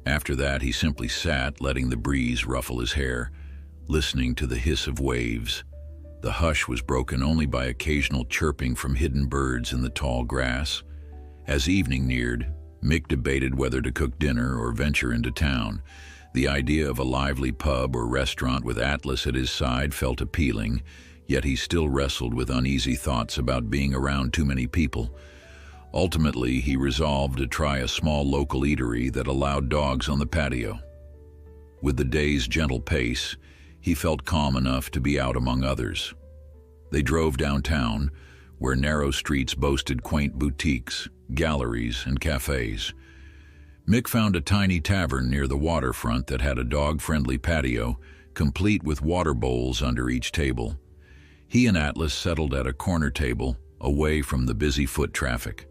After that, he simply sat, letting the breeze ruffle his hair, listening to the hiss of waves. The hush was broken only by occasional chirping from hidden birds in the tall grass. As evening neared, Mick debated whether to cook dinner or venture into town. The idea of a lively pub or restaurant with Atlas at his side felt appealing, yet he still wrestled with uneasy thoughts about being around too many people. Ultimately, he resolved to try a small local eatery that allowed dogs on the patio. With the day's gentle pace, he felt calm enough to be out among others. They drove downtown, where narrow streets boasted quaint boutiques, galleries, and cafes. Mick found a tiny tavern near the waterfront that had a dog-friendly patio, complete with water bowls under each table. He and Atlas settled at a corner table, away from the busy foot traffic.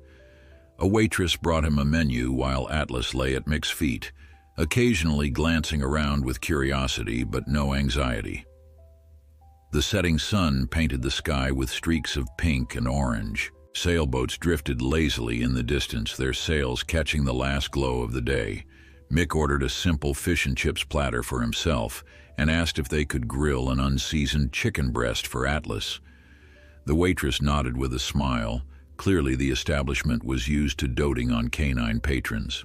A waitress brought him a menu while Atlas lay at Mick's feet, occasionally glancing around with curiosity but no anxiety. The setting sun painted the sky with streaks of pink and orange. Sailboats drifted lazily in the distance, their sails catching the last glow of the day. Mick ordered a simple fish and chips platter for himself and asked if they could grill an unseasoned chicken breast for Atlas. The waitress nodded with a smile. Clearly the establishment was used to doting on canine patrons.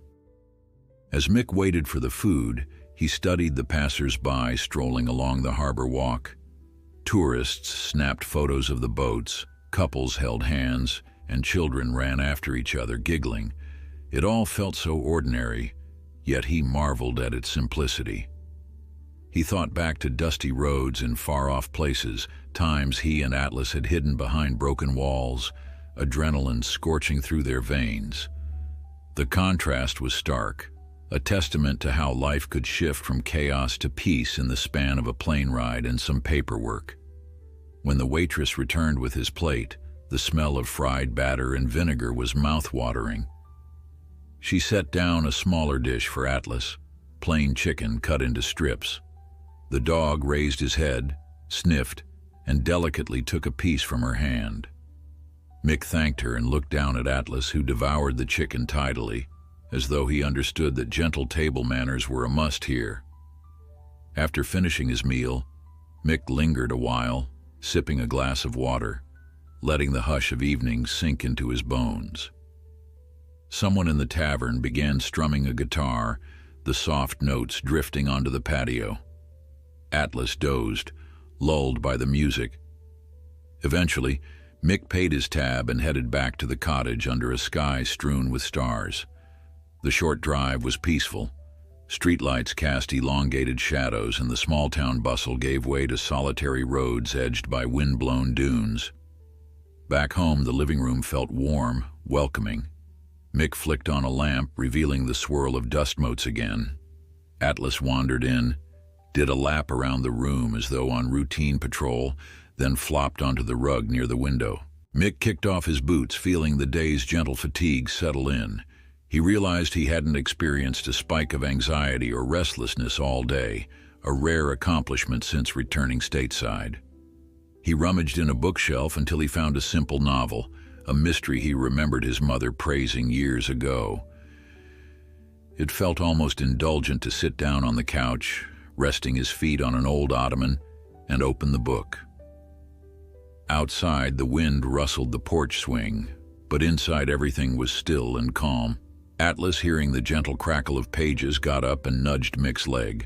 As Mick waited for the food, he studied the passers-by strolling along the harbor walk. Tourists snapped photos of the boats, couples held hands, and children ran after each other, giggling. It all felt so ordinary, yet he marveled at its simplicity. He thought back to dusty roads in far-off places, times he and Atlas had hidden behind broken walls, adrenaline scorching through their veins. The contrast was stark, a testament to how life could shift from chaos to peace in the span of a plane ride and some paperwork. When the waitress returned with his plate, the smell of fried batter and vinegar was mouth-watering. She set down a smaller dish for Atlas, plain chicken cut into strips. The dog raised his head, sniffed, and delicately took a piece from her hand. Mick thanked her and looked down at Atlas, who devoured the chicken tidily, as though he understood that gentle table manners were a must here. After finishing his meal, Mick lingered a while, sipping a glass of water, letting the hush of evening sink into his bones. Someone in the tavern began strumming a guitar, the soft notes drifting onto the patio. Atlas dozed, lulled by the music. Eventually, Mick paid his tab and headed back to the cottage under a sky strewn with stars. The short drive was peaceful. Streetlights cast elongated shadows and the small-town bustle gave way to solitary roads edged by wind-blown dunes. Back home, the living room felt warm, welcoming. Mick flicked on a lamp, revealing the swirl of dust motes again. Atlas wandered in, did a lap around the room as though on routine patrol, then flopped onto the rug near the window. Mick kicked off his boots, feeling the day's gentle fatigue settle in. He realized he hadn't experienced a spike of anxiety or restlessness all day, a rare accomplishment since returning stateside. He rummaged in a bookshelf until he found a simple novel, a mystery he remembered his mother praising years ago. It felt almost indulgent to sit down on the couch, resting his feet on an old ottoman, and open the book. Outside, the wind rustled the porch swing, but inside everything was still and calm. Atlas, hearing the gentle crackle of pages, got up and nudged Mick's leg.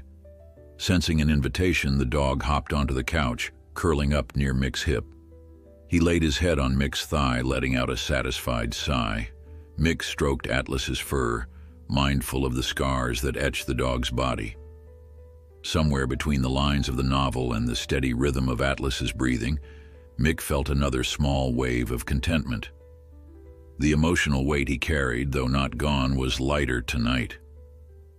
Sensing an invitation, the dog hopped onto the couch, curling up near Mick's hip. He laid his head on Mick's thigh, letting out a satisfied sigh. Mick stroked Atlas's fur, mindful of the scars that etched the dog's body. Somewhere between the lines of the novel and the steady rhythm of Atlas's breathing, Mick felt another small wave of contentment. The emotional weight he carried, though not gone, was lighter tonight.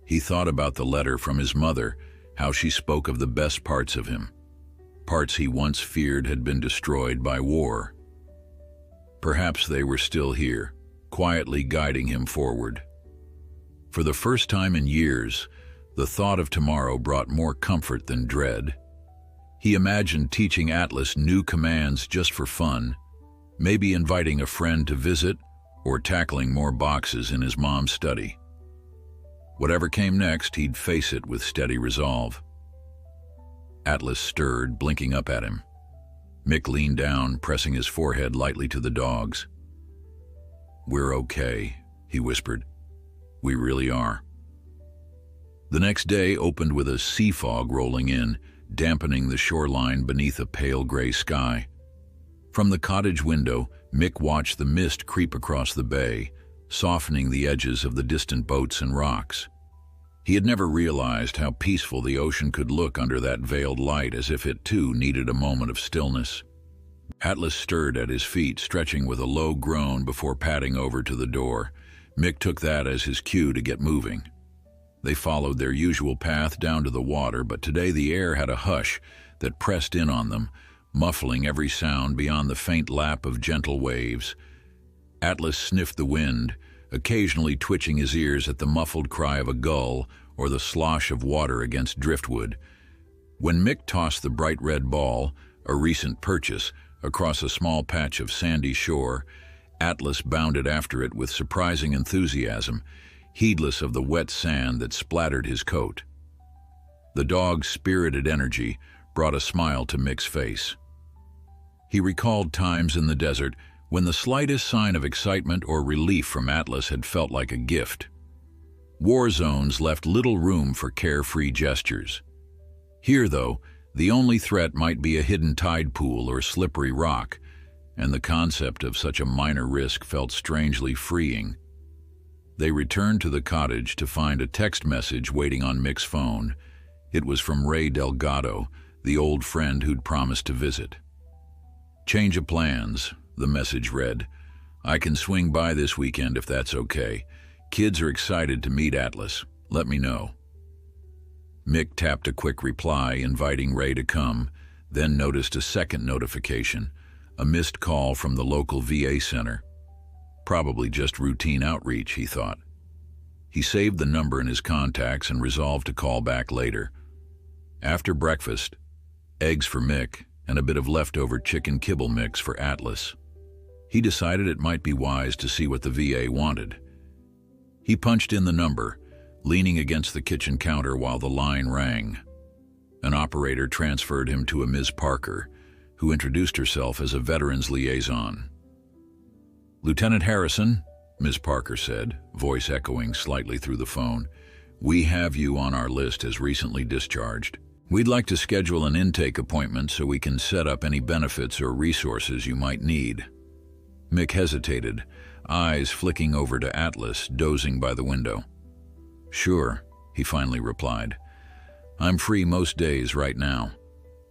He thought about the letter from his mother, how she spoke of the best parts of him, parts he once feared had been destroyed by war. Perhaps they were still here, quietly guiding him forward. For the first time in years, the thought of tomorrow brought more comfort than dread. He imagined teaching Atlas new commands just for fun, maybe inviting a friend to visit or tackling more boxes in his mom's study. Whatever came next, he'd face it with steady resolve. Atlas stirred, blinking up at him. Mick leaned down, pressing his forehead lightly to the dog's. "We're okay," he whispered. "We really are." The next day opened with a sea fog rolling in, dampening the shoreline beneath a pale gray sky. From the cottage window, Mick watched the mist creep across the bay, softening the edges of the distant boats and rocks. He had never realized how peaceful the ocean could look under that veiled light, as if it too needed a moment of stillness. Atlas stirred at his feet, stretching with a low groan before padding over to the door. Mick took that as his cue to get moving. They followed their usual path down to the water, but today the air had a hush that pressed in on them, muffling every sound beyond the faint lap of gentle waves. Atlas sniffed the wind, occasionally twitching his ears at the muffled cry of a gull or the slosh of water against driftwood. When Mick tossed the bright red ball, a recent purchase, across a small patch of sandy shore, Atlas bounded after it with surprising enthusiasm, heedless of the wet sand that splattered his coat. The dog's spirited energy brought a smile to Mick's face. He recalled times in the desert when the slightest sign of excitement or relief from Atlas had felt like a gift. War zones left little room for carefree gestures. Here, though, the only threat might be a hidden tide pool or slippery rock, and the concept of such a minor risk felt strangely freeing. They returned to the cottage to find a text message waiting on Mick's phone. It was from Ray Delgado, the old friend who'd promised to visit. "Change of plans," the message read. "I can swing by this weekend if that's okay. Kids are excited to meet Atlas. Let me know." Mick tapped a quick reply inviting Ray to come, then noticed a second notification, a missed call from the local VA center. Probably just routine outreach, he thought. He saved the number in his contacts and resolved to call back later. After breakfast, eggs for Mick and a bit of leftover chicken kibble mix for Atlas. He decided it might be wise to see what the VA wanted. He punched in the number, leaning against the kitchen counter while the line rang. An operator transferred him to a Ms. Parker, who introduced herself as a veterans liaison. "Lieutenant Harrison," Ms. Parker said, voice echoing slightly through the phone, "we have you on our list as recently discharged. We'd like to schedule an intake appointment so we can set up any benefits or resources you might need." Mick hesitated, eyes flicking over to Atlas, dozing by the window. "Sure," he finally replied. "I'm free most days right now.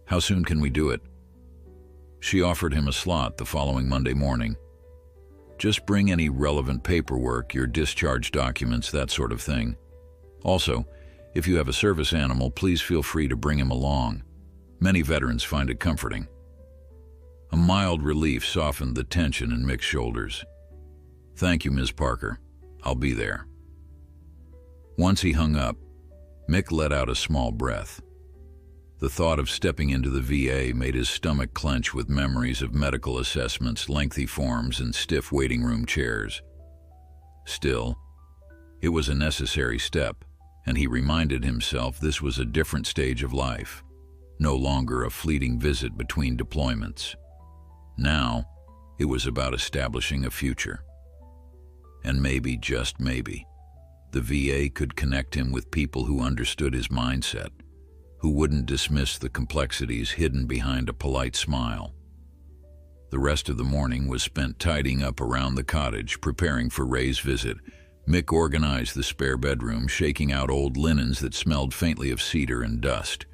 How soon can we do it?" She offered him a slot the following Monday morning. "Just bring any relevant paperwork, your discharge documents, that sort of thing. Also, if you have a service animal, please feel free to bring him along. Many veterans find it comforting." A mild relief softened the tension in Mick's shoulders. "Thank you, Ms. Parker. I'll be there." Once he hung up, Mick let out a small breath. The thought of stepping into the VA made his stomach clench with memories of medical assessments, lengthy forms, and stiff waiting room chairs. Still, it was a necessary step, and he reminded himself this was a different stage of life, no longer a fleeting visit between deployments. Now, it was about establishing a future. And maybe, just maybe, the VA could connect him with people who understood his mindset, who wouldn't dismiss the complexities hidden behind a polite smile. The rest of the morning was spent tidying up around the cottage, preparing for Ray's visit. Mick organized the spare bedroom, shaking out old linens that smelled faintly of cedar and dust.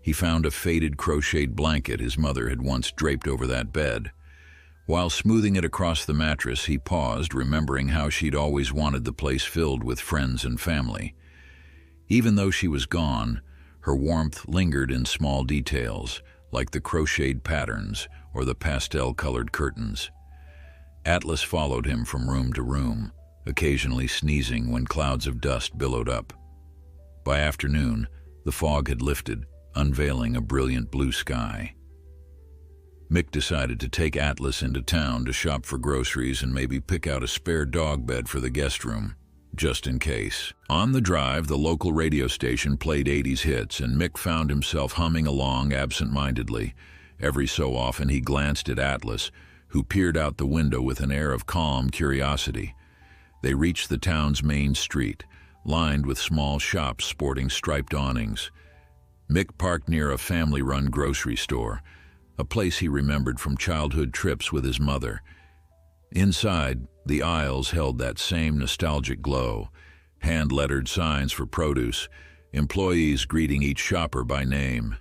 He found a faded crocheted blanket his mother had once draped over that bed. While smoothing it across the mattress, he paused, remembering how she'd always wanted the place filled with friends and family. Even though she was gone, her warmth lingered in small details, like the crocheted patterns or the pastel-colored curtains. Atlas followed him from room to room, occasionally sneezing when clouds of dust billowed up. By afternoon, the fog had lifted, unveiling a brilliant blue sky. Mick decided to take Atlas into town to shop for groceries and maybe pick out a spare dog bed for the guest room, just in case. On the drive, the local radio station played 80s hits, and Mick found himself humming along absent-mindedly. Every so often he glanced at Atlas, who peered out the window with an air of calm curiosity. They reached the town's main street, lined with small shops sporting striped awnings. Mick parked near a family-run grocery store, a place he remembered from childhood trips with his mother. Inside, the aisles held that same nostalgic glow, hand-lettered signs for produce, employees greeting each shopper by name.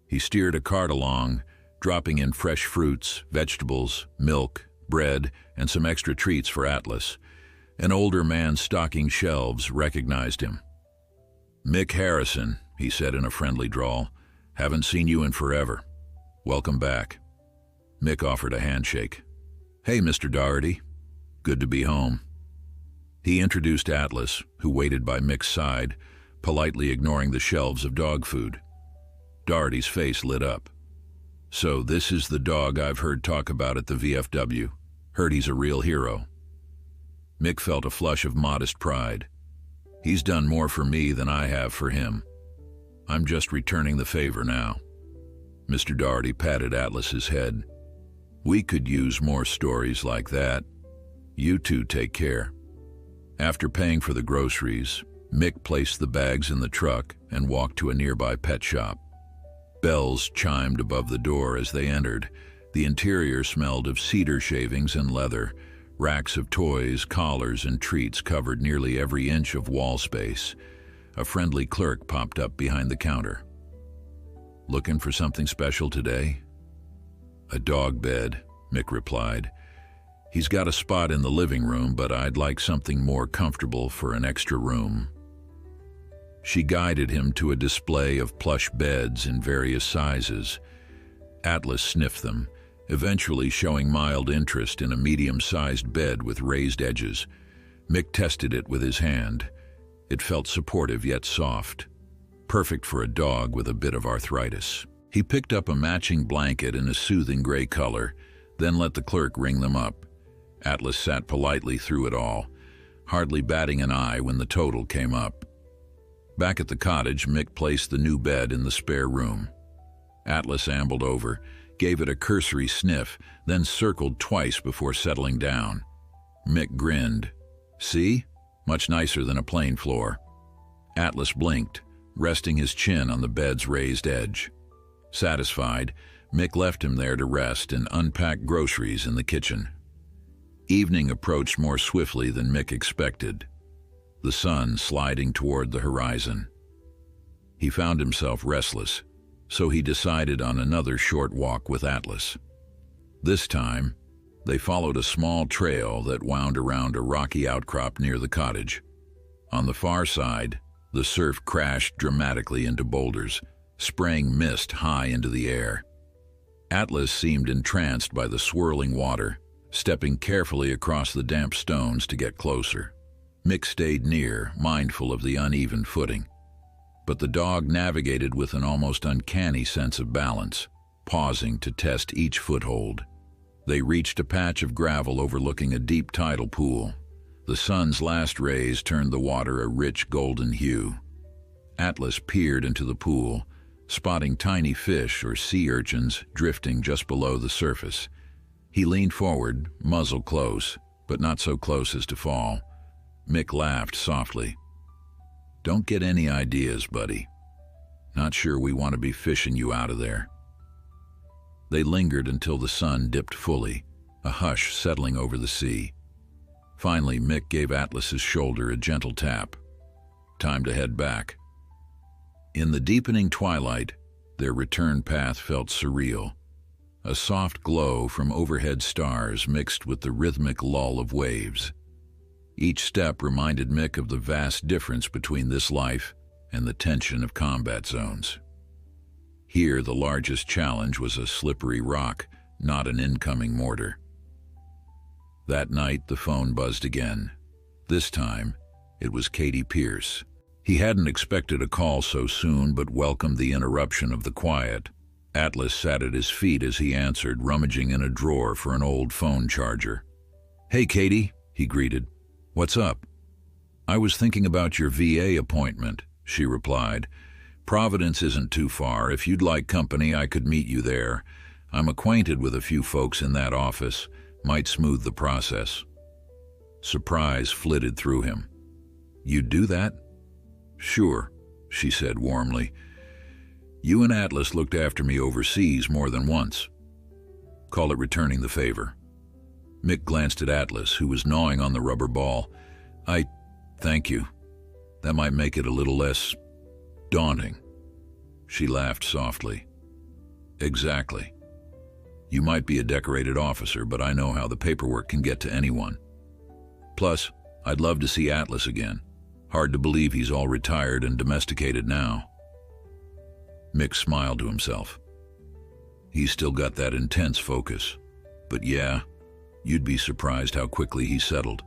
He steered a cart along, dropping in fresh fruits, vegetables, milk, bread, and some extra treats for Atlas. An older man stocking shelves recognized him. "Mick Harrison," he said in a friendly drawl. "Haven't seen you in forever. Welcome back." Mick offered a handshake. "Hey, Mr. Doherty. Good to be home." He introduced Atlas, who waited by Mick's side, politely ignoring the shelves of dog food. Doherty's face lit up. "So this is the dog I've heard talk about at the VFW. Heard he's a real hero." Mick felt a flush of modest pride. "He's done more for me than I have for him. I'm just returning the favor now." Mr. Doherty patted Atlas's head. "We could use more stories like that. You two take care." After paying for the groceries, Mick placed the bags in the truck and walked to a nearby pet shop. Bells chimed above the door as they entered. The interior smelled of cedar shavings and leather. Racks of toys, collars, and treats covered nearly every inch of wall space. A friendly clerk popped up behind the counter. "Looking for something special today?" "A dog bed," Mick replied. "He's got a spot in the living room, but I'd like something more comfortable for an extra room." She guided him to a display of plush beds in various sizes. Atlas sniffed them, eventually showing mild interest in a medium-sized bed with raised edges. Mick tested it with his hand. It felt supportive yet soft, perfect for a dog with a bit of arthritis. He picked up a matching blanket in a soothing gray color, then let the clerk ring them up. Atlas sat politely through it all, hardly batting an eye when the total came up. Back at the cottage, Mick placed the new bed in the spare room. Atlas ambled over, gave it a cursory sniff, then circled twice before settling down. Mick grinned. "See? Much nicer than a plain floor." Atlas blinked, resting his chin on the bed's raised edge. Satisfied, Mick left him there to rest and unpack groceries in the kitchen. Evening approached more swiftly than Mick expected, the sun sliding toward the horizon. He found himself restless, so he decided on another short walk with Atlas. This time, they followed a small trail that wound around a rocky outcrop near the cottage. On the far side, the surf crashed dramatically into boulders, spraying mist high into the air. Atlas seemed entranced by the swirling water, stepping carefully across the damp stones to get closer. Mick stayed near, mindful of the uneven footing. But the dog navigated with an almost uncanny sense of balance, pausing to test each foothold. They reached a patch of gravel overlooking a deep tidal pool. The sun's last rays turned the water a rich golden hue. Atlas peered into the pool, spotting tiny fish or sea urchins drifting just below the surface. He leaned forward, muzzle close, but not so close as to fall. Mick laughed softly. "Don't get any ideas, buddy. Not sure we want to be fishing you out of there." They lingered until the sun dipped fully, a hush settling over the sea. Finally, Mick gave Atlas's shoulder a gentle tap. Time to head back. In the deepening twilight, their return path felt surreal. A soft glow from overhead stars mixed with the rhythmic lull of waves. Each step reminded Mick of the vast difference between this life and the tension of combat zones. Here, the largest challenge was a slippery rock, not an incoming mortar. That night, the phone buzzed again. This time, it was Katie Pierce. He hadn't expected a call so soon, but welcomed the interruption of the quiet. Atlas sat at his feet as he answered, rummaging in a drawer for an old phone charger. "Hey, Katie," he greeted. "What's up?" "I was thinking about your VA appointment," she replied. "Providence isn't too far. If you'd like company, I could meet you there. I'm acquainted with a few folks in that office. Might smooth the process." Surprise flitted through him. "You'd do that?" "Sure," she said warmly. "You and Atlas looked after me overseas more than once. Call it returning the favor." Mick glanced at Atlas, who was gnawing on the rubber ball. Thank you. That might make it a little less daunting." She laughed softly. "Exactly. You might be a decorated officer, but I know how the paperwork can get to anyone. Plus, I'd love to see Atlas again. Hard to believe he's all retired and domesticated now." Mick smiled to himself. He's still got that intense focus. But yeah, you'd be surprised how quickly he settled.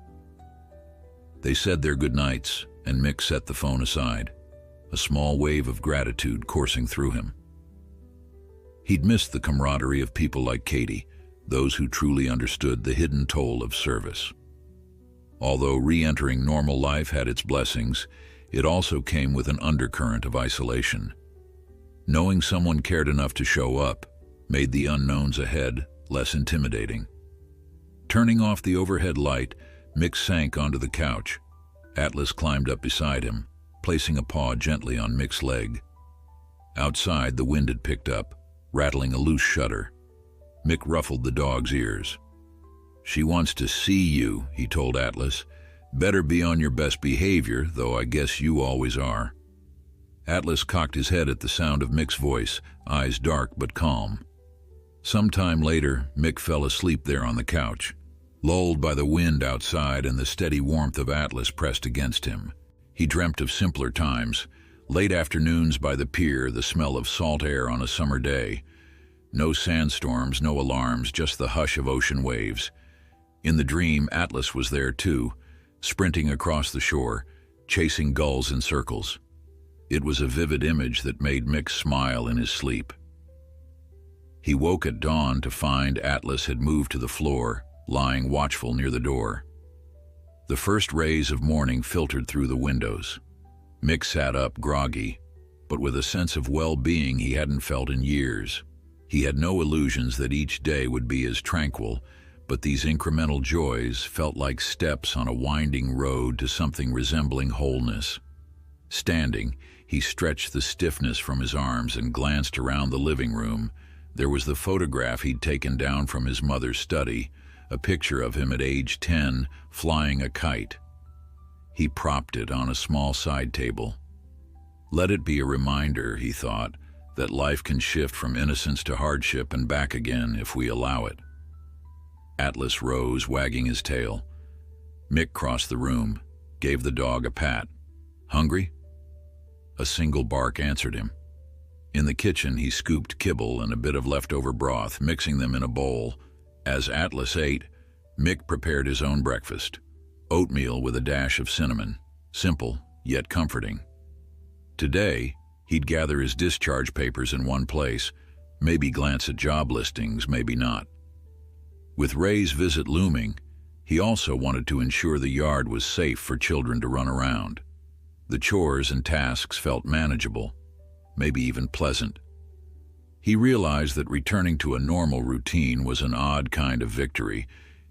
They said their goodnights, and Mick set the phone aside, a small wave of gratitude coursing through him. He'd missed the camaraderie of people like Katie, those who truly understood the hidden toll of service. Although re-entering normal life had its blessings, it also came with an undercurrent of isolation. Knowing someone cared enough to show up made the unknowns ahead less intimidating. Turning off the overhead light, Mick sank onto the couch. Atlas climbed up beside him, placing a paw gently on Mick's leg. Outside, the wind had picked up, rattling a loose shutter. Mick ruffled the dog's ears. "She wants to see you," he told Atlas. "Better be on your best behavior, though I guess you always are." Atlas cocked his head at the sound of Mick's voice, eyes dark but calm. Sometime later, Mick fell asleep there on the couch, lulled by the wind outside and the steady warmth of Atlas pressed against him. He dreamt of simpler times, late afternoons by the pier, the smell of salt air on a summer day. No sandstorms, no alarms, just the hush of ocean waves. In the dream, Atlas was there too, sprinting across the shore, chasing gulls in circles. It was a vivid image that made Mick smile in his sleep. He woke at dawn to find Atlas had moved to the floor, lying watchful near the door. The first rays of morning filtered through the windows. Mick sat up, groggy, but with a sense of well-being he hadn't felt in years. He had no illusions that each day would be as tranquil, but these incremental joys felt like steps on a winding road to something resembling wholeness. Standing, he stretched the stiffness from his arms and glanced around the living room. There was the photograph he'd taken down from his mother's study, a picture of him at age 10, flying a kite. He propped it on a small side table. Let it be a reminder, he thought, that life can shift from innocence to hardship and back again if we allow it. Atlas rose, wagging his tail. Mick crossed the room, gave the dog a pat. "Hungry?" A single bark answered him. In the kitchen, he scooped kibble and a bit of leftover broth, mixing them in a bowl. As Atlas ate, Mick prepared his own breakfast. Oatmeal with a dash of cinnamon. Simple, yet comforting. Today, he'd gather his discharge papers in one place, maybe glance at job listings, maybe not. With Ray's visit looming, he also wanted to ensure the yard was safe for children to run around. The chores and tasks felt manageable, maybe even pleasant. He realized that returning to a normal routine was an odd kind of victory.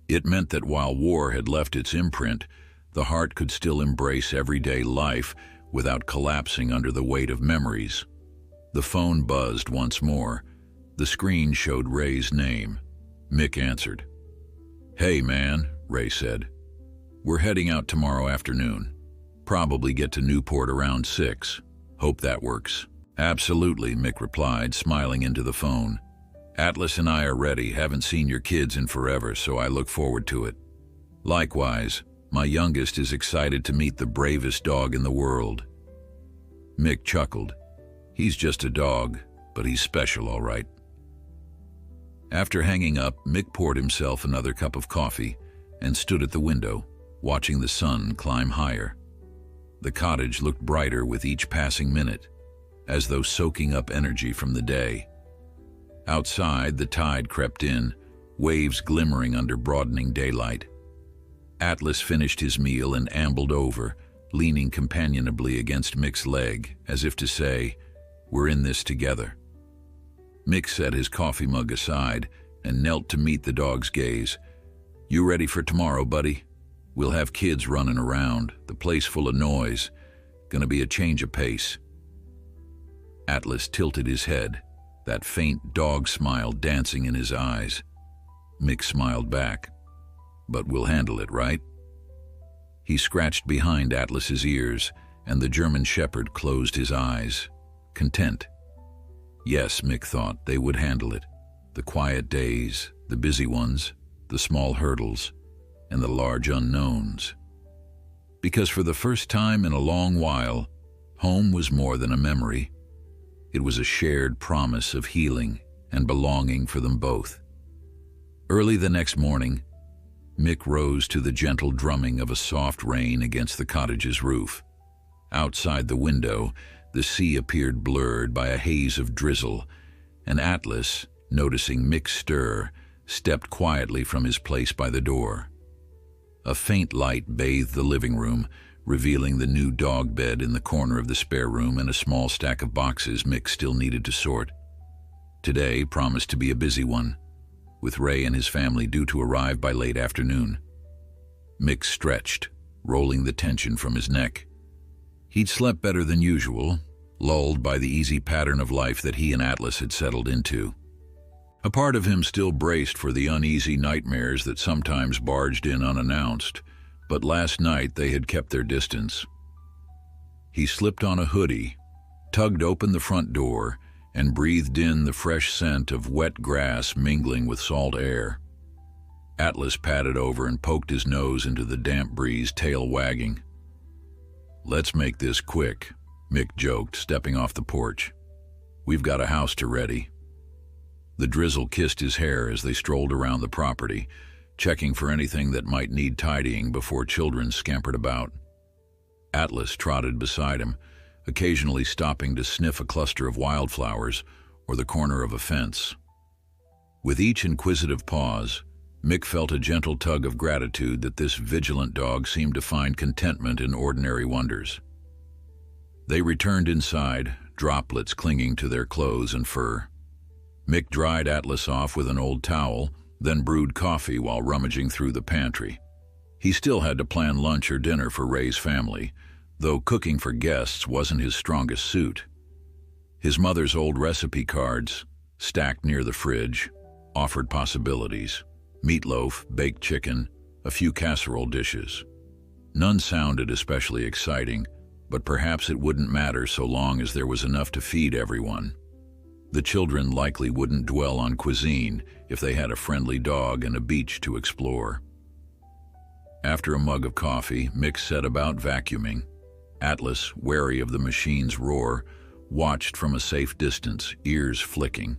It meant that while war had left its imprint, the heart could still embrace everyday life without collapsing under the weight of memories. The phone buzzed once more. The screen showed Ray's name. Mick answered. "Hey, man," Ray said. "We're heading out tomorrow afternoon. Probably get to Newport around 6. Hope that works." "Absolutely," Mick replied, smiling into the phone. "Atlas and I are ready. Haven't seen your kids in forever, so I look forward to it. Likewise, my youngest is excited to meet the bravest dog in the world." Mick chuckled. "He's just a dog, but he's special, all right." After hanging up, Mick poured himself another cup of coffee and stood at the window, watching the sun climb higher. The cottage looked brighter with each passing minute, as though soaking up energy from the day. Outside, the tide crept in, waves glimmering under broadening daylight. Atlas finished his meal and ambled over, leaning companionably against Mick's leg, as if to say, "We're in this together." Mick set his coffee mug aside and knelt to meet the dog's gaze. "You ready for tomorrow, buddy? We'll have kids running around, the place full of noise. Gonna be a change of pace." Atlas tilted his head, that faint dog smile dancing in his eyes. Mick smiled back. "But we'll handle it, right?" He scratched behind Atlas's ears, and the German shepherd closed his eyes, content. Yes, Mick thought, they would handle it. The quiet days, the busy ones, the small hurdles, and the large unknowns. Because for the first time in a long while, home was more than a memory. It was a shared promise of healing and belonging for them both. Early the next morning, Mick rose to the gentle drumming of a soft rain against the cottage's roof. Outside the window, the sea appeared blurred by a haze of drizzle, and Atlas, noticing Mick's stir, stepped quietly from his place by the door. A faint light bathed the living room, revealing the new dog bed in the corner of the spare room and a small stack of boxes Mick still needed to sort. Today promised to be a busy one, with Ray and his family due to arrive by late afternoon. Mick stretched, rolling the tension from his neck. He'd slept better than usual, lulled by the easy pattern of life that he and Atlas had settled into. A part of him still braced for the uneasy nightmares that sometimes barged in unannounced, but last night they had kept their distance. He slipped on a hoodie, tugged open the front door, and breathed in the fresh scent of wet grass mingling with salt air. Atlas padded over and poked his nose into the damp breeze, tail wagging. "Let's make this quick," Mick joked, stepping off the porch. "We've got a house to ready." The drizzle kissed his hair as they strolled around the property, checking for anything that might need tidying before children scampered about. Atlas trotted beside him, occasionally stopping to sniff a cluster of wildflowers or the corner of a fence. With each inquisitive pause, Mick felt a gentle tug of gratitude that this vigilant dog seemed to find contentment in ordinary wonders. They returned inside, droplets clinging to their clothes and fur. Mick dried Atlas off with an old towel, then brewed coffee while rummaging through the pantry. He still had to plan lunch or dinner for Ray's family, though cooking for guests wasn't his strongest suit. His mother's old recipe cards, stacked near the fridge, offered possibilities. Meatloaf, baked chicken, a few casserole dishes. None sounded especially exciting, but perhaps it wouldn't matter so long as there was enough to feed everyone. The children likely wouldn't dwell on cuisine if they had a friendly dog and a beach to explore. After a mug of coffee, Mick set about vacuuming. Atlas, wary of the machine's roar, watched from a safe distance, ears flicking.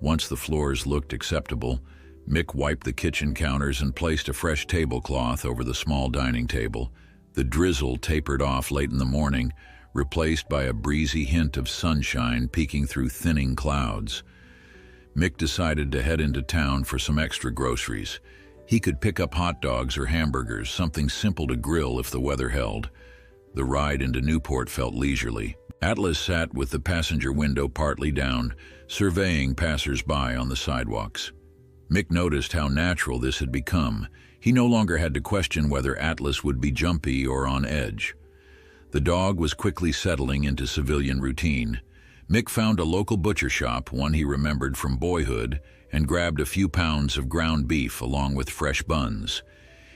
Once the floors looked acceptable, Mick wiped the kitchen counters and placed a fresh tablecloth over the small dining table. The drizzle tapered off late in the morning, replaced by a breezy hint of sunshine peeking through thinning clouds. Mick decided to head into town for some extra groceries. He could pick up hot dogs or hamburgers, something simple to grill if the weather held. The ride into Newport felt leisurely. Atlas sat with the passenger window partly down, surveying passers-by on the sidewalks. Mick noticed how natural this had become. He no longer had to question whether Atlas would be jumpy or on edge. The dog was quickly settling into civilian routine. Mick found a local butcher shop, one he remembered from boyhood, and grabbed a few pounds of ground beef along with fresh buns.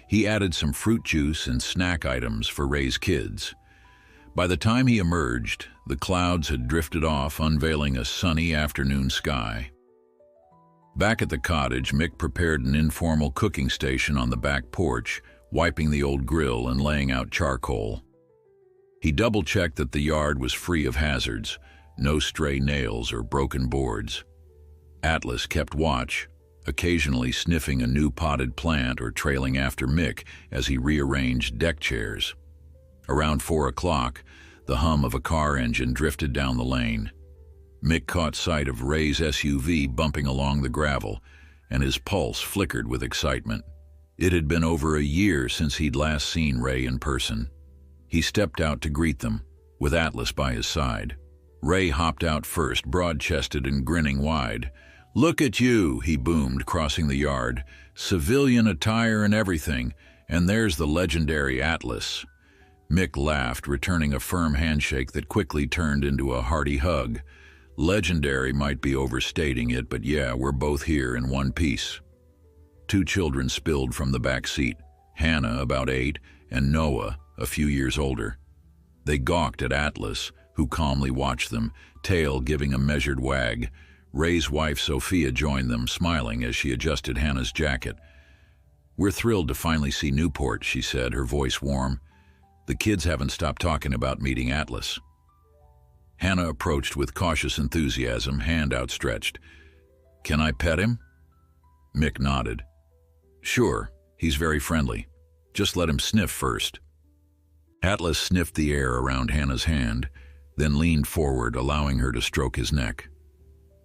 He added some fruit juice and snack items for Ray's kids. By the time he emerged, the clouds had drifted off, unveiling a sunny afternoon sky. Back at the cottage, Mick prepared an informal cooking station on the back porch, wiping the old grill and laying out charcoal. He double-checked that the yard was free of hazards, no stray nails or broken boards. Atlas kept watch, occasionally sniffing a new potted plant or trailing after Mick as he rearranged deck chairs. Around 4 o'clock, the hum of a car engine drifted down the lane. Mick caught sight of Ray's SUV bumping along the gravel, and his pulse flickered with excitement. It had been over a year since he'd last seen Ray in person. He stepped out to greet them, with Atlas by his side. Ray hopped out first, broad-chested and grinning wide. "Look at you," he boomed, crossing the yard. "Civilian attire and everything, and there's the legendary Atlas." Mick laughed, returning a firm handshake that quickly turned into a hearty hug. Legendary might be overstating it, but yeah, we're both here in one piece. 2 children spilled from the back seat, Hannah, about 8, and Noah, a few years older. They gawked at Atlas, who calmly watched them, tail giving a measured wag. Ray's wife, Sophia, joined them, smiling as she adjusted Hannah's jacket. "We're thrilled to finally see Newport," she said, her voice warm. "The kids haven't stopped talking about meeting Atlas." Hannah approached with cautious enthusiasm, hand outstretched. "Can I pet him?" Mick nodded. "Sure, he's very friendly. Just let him sniff first." Atlas sniffed the air around Hannah's hand, then leaned forward, allowing her to stroke his neck.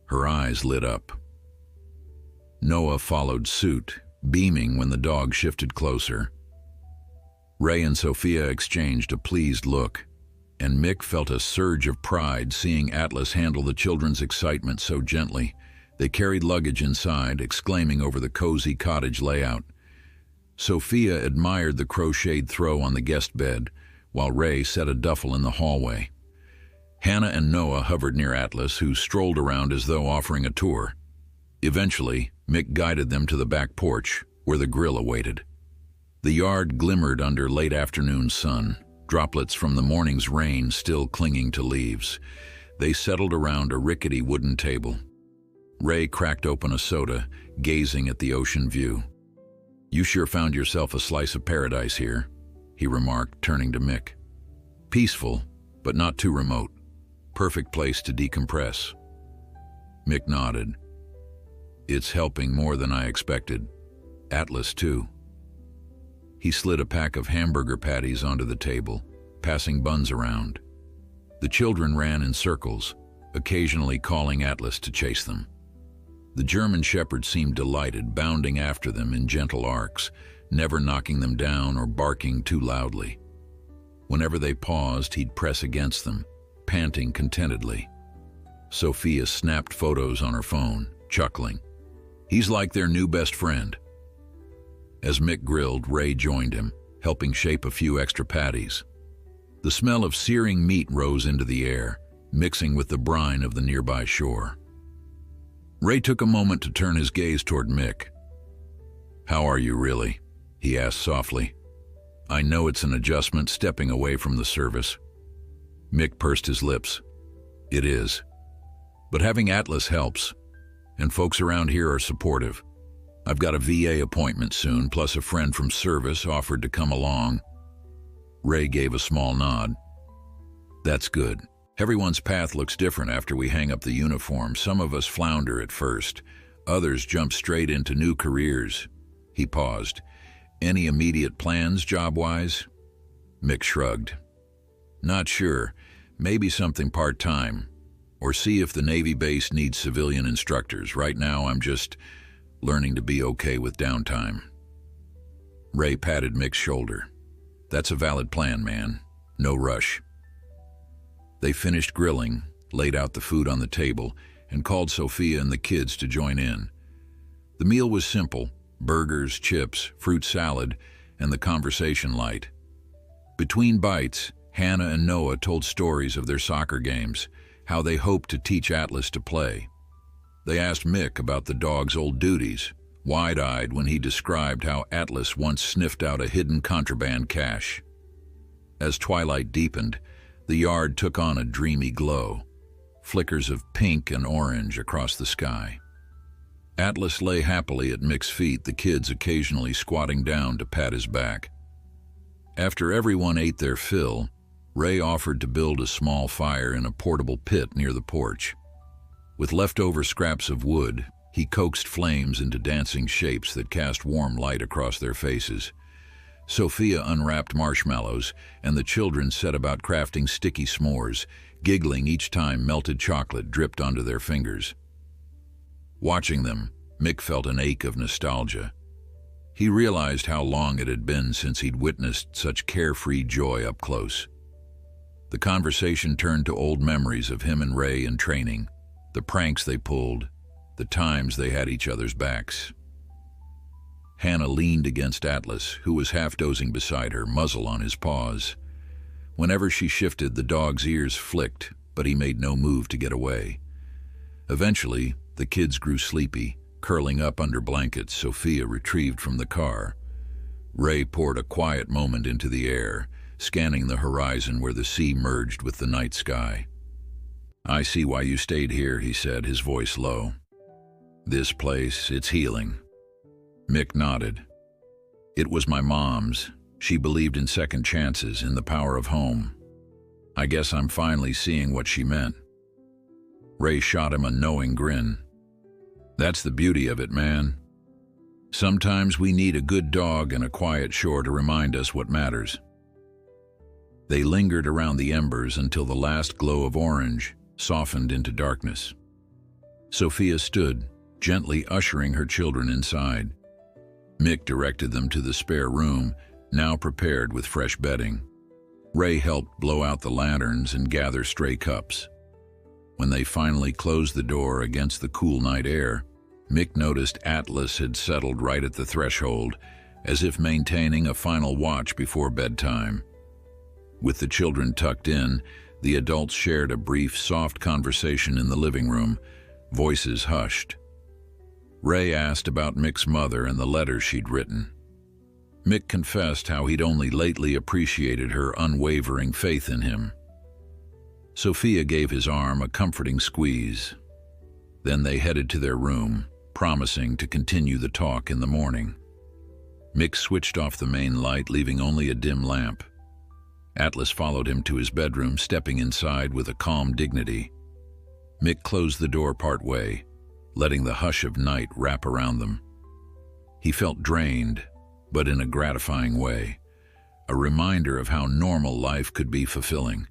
Her eyes lit up. Noah followed suit, beaming when the dog shifted closer. Ray and Sophia exchanged a pleased look, and Mick felt a surge of pride seeing Atlas handle the children's excitement so gently. They carried luggage inside, exclaiming over the cozy cottage layout. Sophia admired the crocheted throw on the guest bed, while Ray set a duffel in the hallway. Hannah and Noah hovered near Atlas, who strolled around as though offering a tour. Eventually, Mick guided them to the back porch, where the grill awaited. The yard glimmered under late afternoon sun, droplets from the morning's rain still clinging to leaves. They settled around a rickety wooden table. Ray cracked open a soda, gazing at the ocean view. "You sure found yourself a slice of paradise here," he remarked, turning to Mick. "Peaceful, but not too remote. Perfect place to decompress." Mick nodded. "It's helping more than I expected. Atlas, too." He slid a pack of hamburger patties onto the table, passing buns around. The children ran in circles, occasionally calling Atlas to chase them. The German shepherd seemed delighted, bounding after them in gentle arcs, never knocking them down or barking too loudly. Whenever they paused, he'd press against them, panting contentedly. Sophia snapped photos on her phone, chuckling. "He's like their new best friend." As Mick grilled, Ray joined him, helping shape a few extra patties. The smell of searing meat rose into the air, mixing with the brine of the nearby shore. Ray took a moment to turn his gaze toward Mick. "How are you, really?" he asked softly. "I know it's an adjustment stepping away from the service." Mick pursed his lips. "It is. But having Atlas helps, and folks around here are supportive. I've got a VA appointment soon, plus a friend from service offered to come along." Ray gave a small nod. "That's good. Everyone's path looks different after we hang up the uniform. Some of us flounder at first. Others jump straight into new careers." He paused. "Any immediate plans, job-wise?" Mick shrugged. "Not sure. Maybe something part-time. Or see if the Navy base needs civilian instructors. Right now, I'm just learning to be okay with downtime." Ray patted Mick's shoulder. "That's a valid plan, man. No rush." They finished grilling, laid out the food on the table, and called Sophia and the kids to join in. The meal was simple: burgers, chips, fruit salad, and the conversation light. Between bites, Hannah and Noah told stories of their soccer games, how they hoped to teach Atlas to play. They asked Mick about the dog's old duties, wide-eyed when he described how Atlas once sniffed out a hidden contraband cache. As twilight deepened, the yard took on a dreamy glow, flickers of pink and orange across the sky. Atlas lay happily at Mick's feet, the kids occasionally squatting down to pat his back. After everyone ate their fill, Ray offered to build a small fire in a portable pit near the porch. With leftover scraps of wood, he coaxed flames into dancing shapes that cast warm light across their faces. Sophia unwrapped marshmallows, and the children set about crafting sticky s'mores, giggling each time melted chocolate dripped onto their fingers. Watching them, Mick felt an ache of nostalgia. He realized how long it had been since he'd witnessed such carefree joy up close. The conversation turned to old memories of him and Ray in training, the pranks they pulled, the times they had each other's backs. Hannah leaned against Atlas, who was half dozing beside her, muzzle on his paws. Whenever she shifted, the dog's ears flicked, but he made no move to get away. Eventually, the kids grew sleepy, curling up under blankets Sophia retrieved from the car. Ray poured a quiet moment into the air, scanning the horizon where the sea merged with the night sky. "I see why you stayed here," he said, his voice low. "This place, it's healing." Mick nodded. "It was my mom's. She believed in second chances, in the power of home. I guess I'm finally seeing what she meant." Ray shot him a knowing grin. "That's the beauty of it, man. Sometimes we need a good dog and a quiet shore to remind us what matters." They lingered around the embers until the last glow of orange softened into darkness. Sophia stood, gently ushering her children inside. Mick directed them to the spare room, now prepared with fresh bedding. Ray helped blow out the lanterns and gather stray cups. When they finally closed the door against the cool night air, Mick noticed Atlas had settled right at the threshold, as if maintaining a final watch before bedtime. With the children tucked in, the adults shared a brief, soft conversation in the living room, voices hushed. Ray asked about Mick's mother and the letters she'd written. Mick confessed how he'd only lately appreciated her unwavering faith in him. Sophia gave his arm a comforting squeeze. Then they headed to their room, promising to continue the talk in the morning. Mick switched off the main light, leaving only a dim lamp. Atlas followed him to his bedroom, stepping inside with a calm dignity. Mick closed the door partway, letting the hush of night wrap around them. He felt drained, but in a gratifying way, a reminder of how normal life could be fulfilling.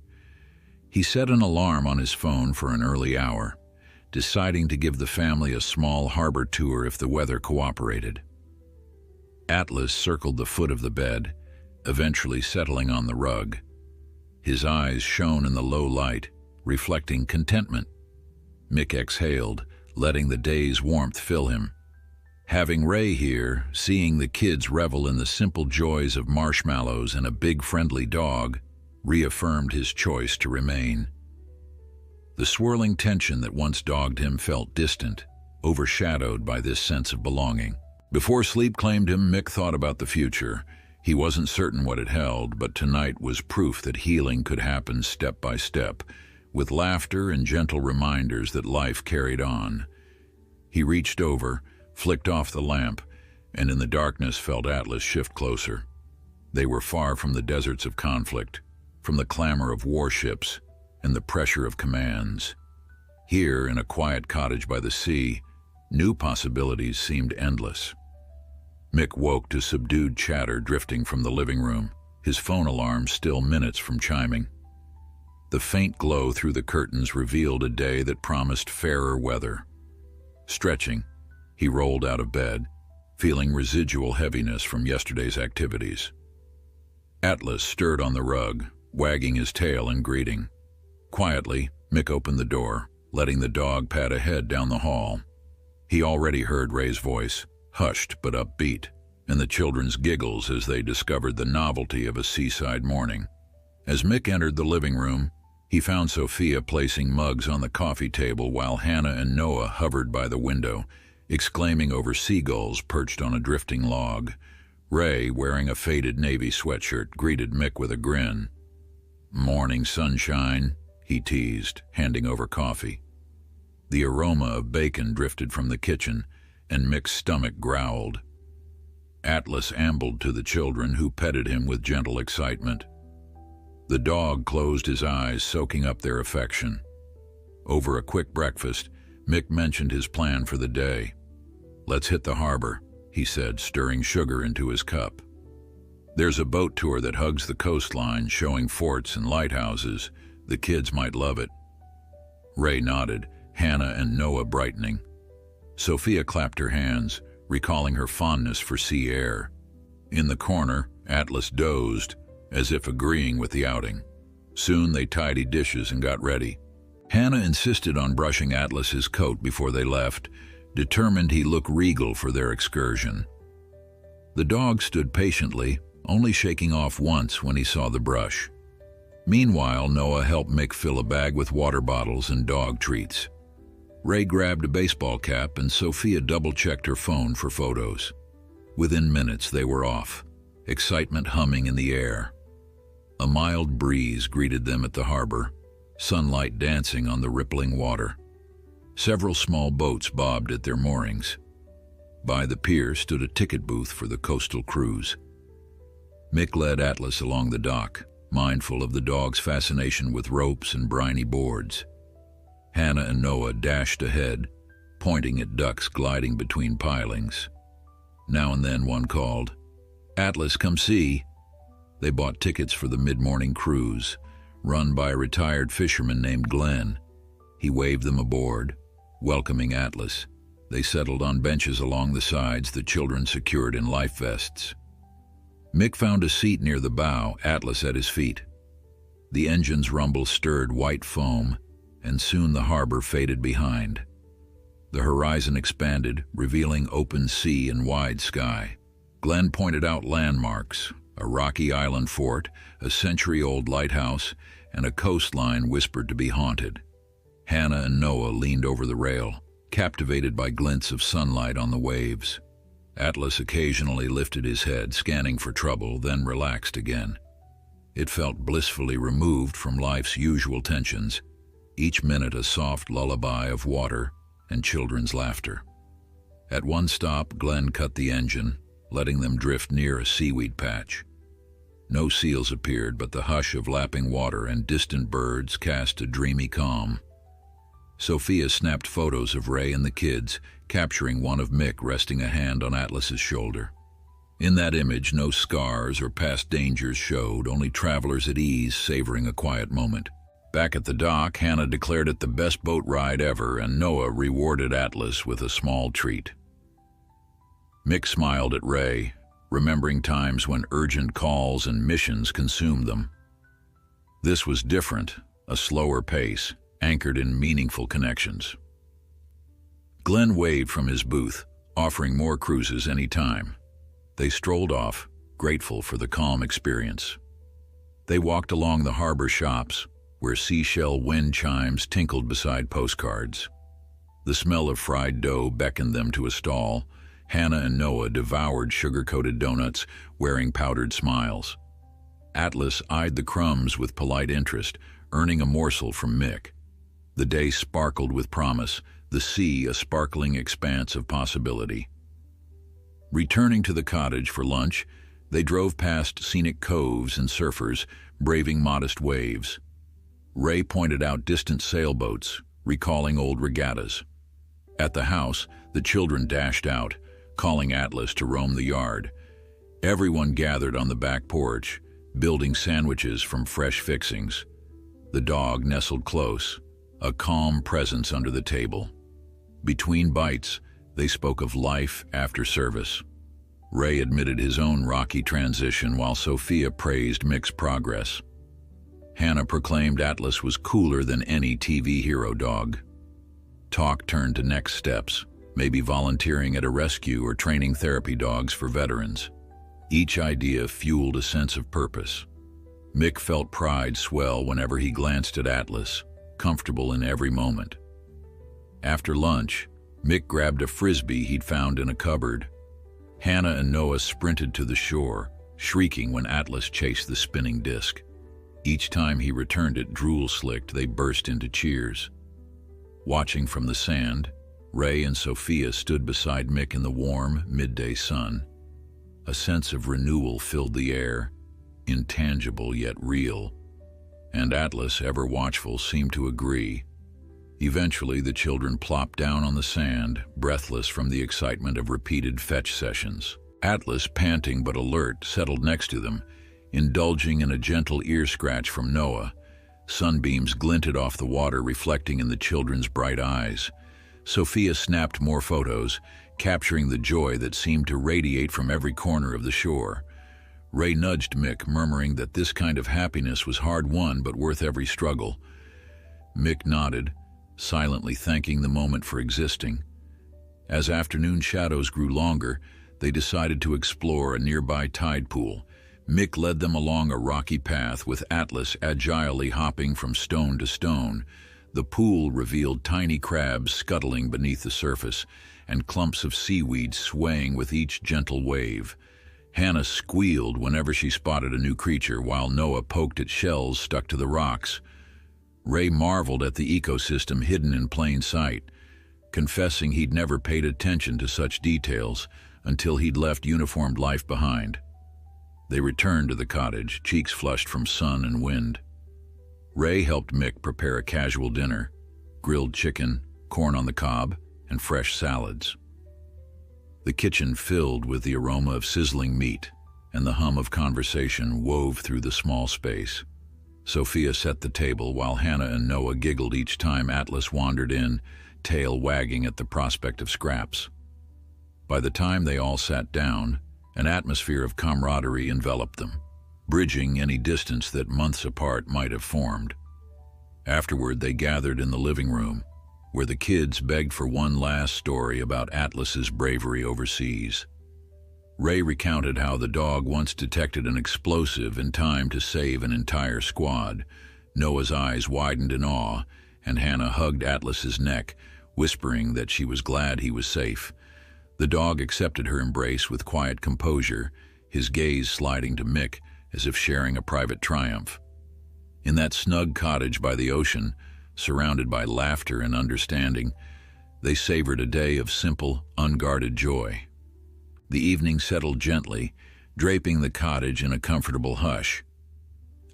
He set an alarm on his phone for an early hour, deciding to give the family a small harbor tour if the weather cooperated. Atlas circled the foot of the bed, eventually settling on the rug. His eyes shone in the low light, reflecting contentment. Mick exhaled, letting the day's warmth fill him. Having Ray here, seeing the kids revel in the simple joys of marshmallows and a big friendly dog, reaffirmed his choice to remain. The swirling tension that once dogged him felt distant, overshadowed by this sense of belonging. Before sleep claimed him, Mick thought about the future. He wasn't certain what it held, but tonight was proof that healing could happen step by step, with laughter and gentle reminders that life carried on. He reached over, flicked off the lamp, and in the darkness felt Atlas shift closer. They were far from the deserts of conflict, from the clamor of warships and the pressure of commands. Here, in a quiet cottage by the sea, new possibilities seemed endless. Mick woke to subdued chatter drifting from the living room, his phone alarm still minutes from chiming. The faint glow through the curtains revealed a day that promised fairer weather. Stretching, he rolled out of bed, feeling residual heaviness from yesterday's activities. Atlas stirred on the rug, wagging his tail in greeting. Quietly, Mick opened the door, letting the dog pad ahead down the hall. He already heard Ray's voice, hushed but upbeat, and the children's giggles as they discovered the novelty of a seaside morning. As Mick entered the living room, He found Sophia placing mugs on the coffee table while Hannah and Noah hovered by the window, exclaiming over seagulls perched on a drifting log. Ray, wearing a faded navy sweatshirt, greeted Mick with a grin. "Morning sunshine," he teased, handing over coffee. The aroma of bacon drifted from the kitchen, and Mick's stomach growled. Atlas ambled to the children, who petted him with gentle excitement. The dog closed his eyes, soaking up their affection. Over a quick breakfast, Mick mentioned his plan for the day. "Let's hit the harbor," he said, stirring sugar into his cup. "There's a boat tour that hugs the coastline, showing forts and lighthouses. The kids might love it." Ray nodded, Hannah and Noah brightening. Sophia clapped her hands, recalling her fondness for sea air. In the corner, Atlas dozed, as if agreeing with the outing. Soon they tidied dishes and got ready. Hannah insisted on brushing Atlas's coat before they left, determined he look regal for their excursion. The dog stood patiently, only shaking off once when he saw the brush. Meanwhile, Noah helped Mick fill a bag with water bottles and dog treats. Ray grabbed a baseball cap and Sophia double-checked her phone for photos. Within minutes they were off, excitement humming in the air. A mild breeze greeted them at the harbor, sunlight dancing on the rippling water. Several small boats bobbed at their moorings. By the pier stood a ticket booth for the coastal cruise. Mick led Atlas along the dock, mindful of the dog's fascination with ropes and briny boards. Hannah and Noah dashed ahead, pointing at ducks gliding between pilings. Now and then one called, "Atlas, come see." They bought tickets for the mid-morning cruise, run by a retired fisherman named Glenn. He waved them aboard, welcoming Atlas. They settled on benches along the sides, the children secured in life vests. Mick found a seat near the bow, Atlas at his feet. The engine's rumble stirred white foam, and soon the harbor faded behind. The horizon expanded, revealing open sea and wide sky. Glenn pointed out landmarks, a rocky island fort, a century-old lighthouse, and a coastline whispered to be haunted. Hannah and Noah leaned over the rail, captivated by glints of sunlight on the waves. Atlas occasionally lifted his head, scanning for trouble, then relaxed again. It felt blissfully removed from life's usual tensions, each minute a soft lullaby of water and children's laughter. At one stop, Glenn cut the engine, letting them drift near a seaweed patch. No seals appeared, but the hush of lapping water and distant birds cast a dreamy calm. Sophia snapped photos of Ray and the kids, capturing one of Mick resting a hand on Atlas's shoulder. In that image, no scars or past dangers showed, only travelers at ease savoring a quiet moment. Back at the dock, Hannah declared it the best boat ride ever, and Noah rewarded Atlas with a small treat. Mick smiled at Ray, remembering times when urgent calls and missions consumed them. This was different, a slower pace, anchored in meaningful connections. Glenn waved from his booth, offering more cruises any time. They strolled off, grateful for the calm experience. They walked along the harbor shops, where seashell wind chimes tinkled beside postcards. The smell of fried dough beckoned them to a stall. Hannah and Noah devoured sugar-coated donuts, wearing powdered smiles. Atlas eyed the crumbs with polite interest, earning a morsel from Mick. The day sparkled with promise, the sea a sparkling expanse of possibility. Returning to the cottage for lunch, they drove past scenic coves and surfers, braving modest waves. Ray pointed out distant sailboats, recalling old regattas. At the house, the children dashed out, calling Atlas to roam the yard. Everyone gathered on the back porch, building sandwiches from fresh fixings. The dog nestled close, a calm presence under the table. Between bites, they spoke of life after service. Ray admitted his own rocky transition while Sophia praised Mick's progress. Hannah proclaimed Atlas was cooler than any TV hero dog. Talk turned to next steps, maybe volunteering at a rescue or training therapy dogs for veterans. Each idea fueled a sense of purpose. Mick felt pride swell whenever he glanced at Atlas, comfortable in every moment. After lunch, Mick grabbed a frisbee he'd found in a cupboard. Hannah and Noah sprinted to the shore, shrieking when Atlas chased the spinning disc. Each time he returned it drool-slicked, they burst into cheers. Watching from the sand, Ray and Sophia stood beside Mick in the warm, midday sun. A sense of renewal filled the air, intangible yet real, and Atlas, ever watchful, seemed to agree. Eventually, the children plopped down on the sand, breathless from the excitement of repeated fetch sessions. Atlas, panting but alert, settled next to them, indulging in a gentle ear scratch from Noah. Sunbeams glinted off the water, reflecting in the children's bright eyes. Sophia snapped more photos, capturing the joy that seemed to radiate from every corner of the shore. Ray nudged Mick, murmuring that this kind of happiness was hard-won but worth every struggle. Mick nodded, silently thanking the moment for existing. As afternoon shadows grew longer, they decided to explore a nearby tide pool. Mick led them along a rocky path, with Atlas agilely hopping from stone to stone. The pool revealed tiny crabs scuttling beneath the surface, and clumps of seaweed swaying with each gentle wave. Hannah squealed whenever she spotted a new creature, while Noah poked at shells stuck to the rocks. Ray marveled at the ecosystem hidden in plain sight, confessing he'd never paid attention to such details until he'd left uniformed life behind. They returned to the cottage, cheeks flushed from sun and wind. Ray helped Mick prepare a casual dinner: grilled chicken, corn on the cob, and fresh salads. The kitchen filled with the aroma of sizzling meat, and the hum of conversation wove through the small space. Sophia set the table while Hannah and Noah giggled each time Atlas wandered in, tail wagging at the prospect of scraps. By the time they all sat down, an atmosphere of camaraderie enveloped them, bridging any distance that months apart might have formed. Afterward, they gathered in the living room, where the kids begged for one last story about Atlas's bravery overseas. Ray recounted how the dog once detected an explosive in time to save an entire squad. Noah's eyes widened in awe, and Hannah hugged Atlas's neck, whispering that she was glad he was safe. The dog accepted her embrace with quiet composure, his gaze sliding to Mick as if sharing a private triumph. In that snug cottage by the ocean, surrounded by laughter and understanding, they savored a day of simple, unguarded joy. The evening settled gently, draping the cottage in a comfortable hush.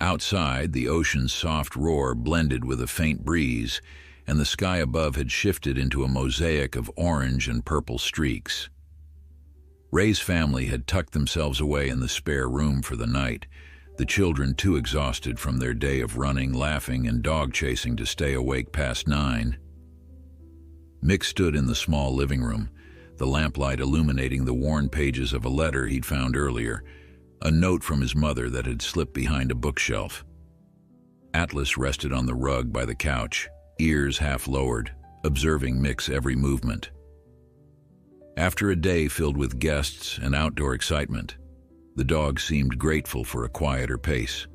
Outside, the ocean's soft roar blended with a faint breeze, and the sky above had shifted into a mosaic of orange and purple streaks. Ray's family had tucked themselves away in the spare room for the night, the children too exhausted from their day of running, laughing, and dog-chasing to stay awake past 9. Mick stood in the small living room, the lamplight illuminating the worn pages of a letter he'd found earlier, a note from his mother that had slipped behind a bookshelf. Atlas rested on the rug by the couch, ears half lowered, observing Mick's every movement. After a day filled with guests and outdoor excitement, the dog seemed grateful for a quieter pace.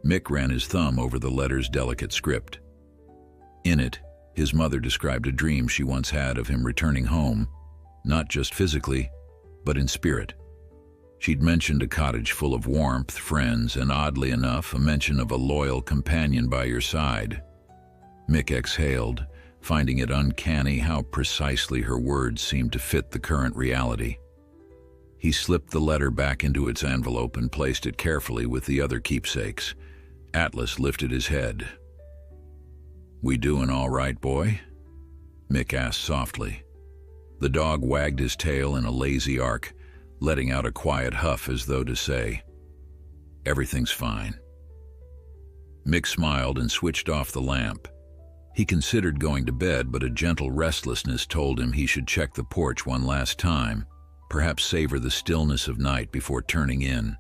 Mick ran his thumb over the letter's delicate script. In it, his mother described a dream she once had of him returning home, not just physically, but in spirit. She'd mentioned a cottage full of warmth, friends, and oddly enough, a mention of a loyal companion by your side. Mick exhaled, finding it uncanny how precisely her words seemed to fit the current reality. He slipped the letter back into its envelope and placed it carefully with the other keepsakes. Atlas lifted his head. "We doing all right, boy?" Mick asked softly. The dog wagged his tail in a lazy arc, letting out a quiet huff as though to say, "Everything's fine." Mick smiled and switched off the lamp. He considered going to bed, but a gentle restlessness told him he should check the porch one last time, perhaps savor the stillness of night before turning in.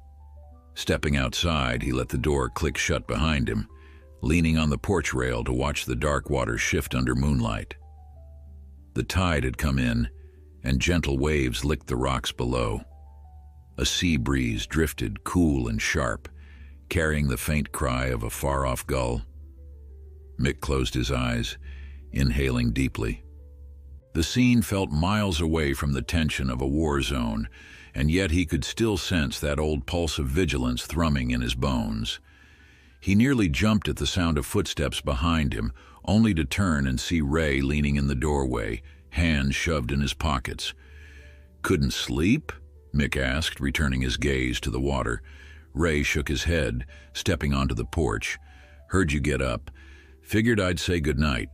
Stepping outside, he let the door click shut behind him, leaning on the porch rail to watch the dark water shift under moonlight. The tide had come in, and gentle waves licked the rocks below. A sea breeze drifted, cool and sharp, carrying the faint cry of a far-off gull. Mick closed his eyes, inhaling deeply. The scene felt miles away from the tension of a war zone, and yet he could still sense that old pulse of vigilance thrumming in his bones. He nearly jumped at the sound of footsteps behind him, only to turn and see Ray leaning in the doorway, hands shoved in his pockets. "Couldn't sleep?" Mick asked, returning his gaze to the water. Ray shook his head, stepping onto the porch. "Heard you get up. Figured I'd say goodnight."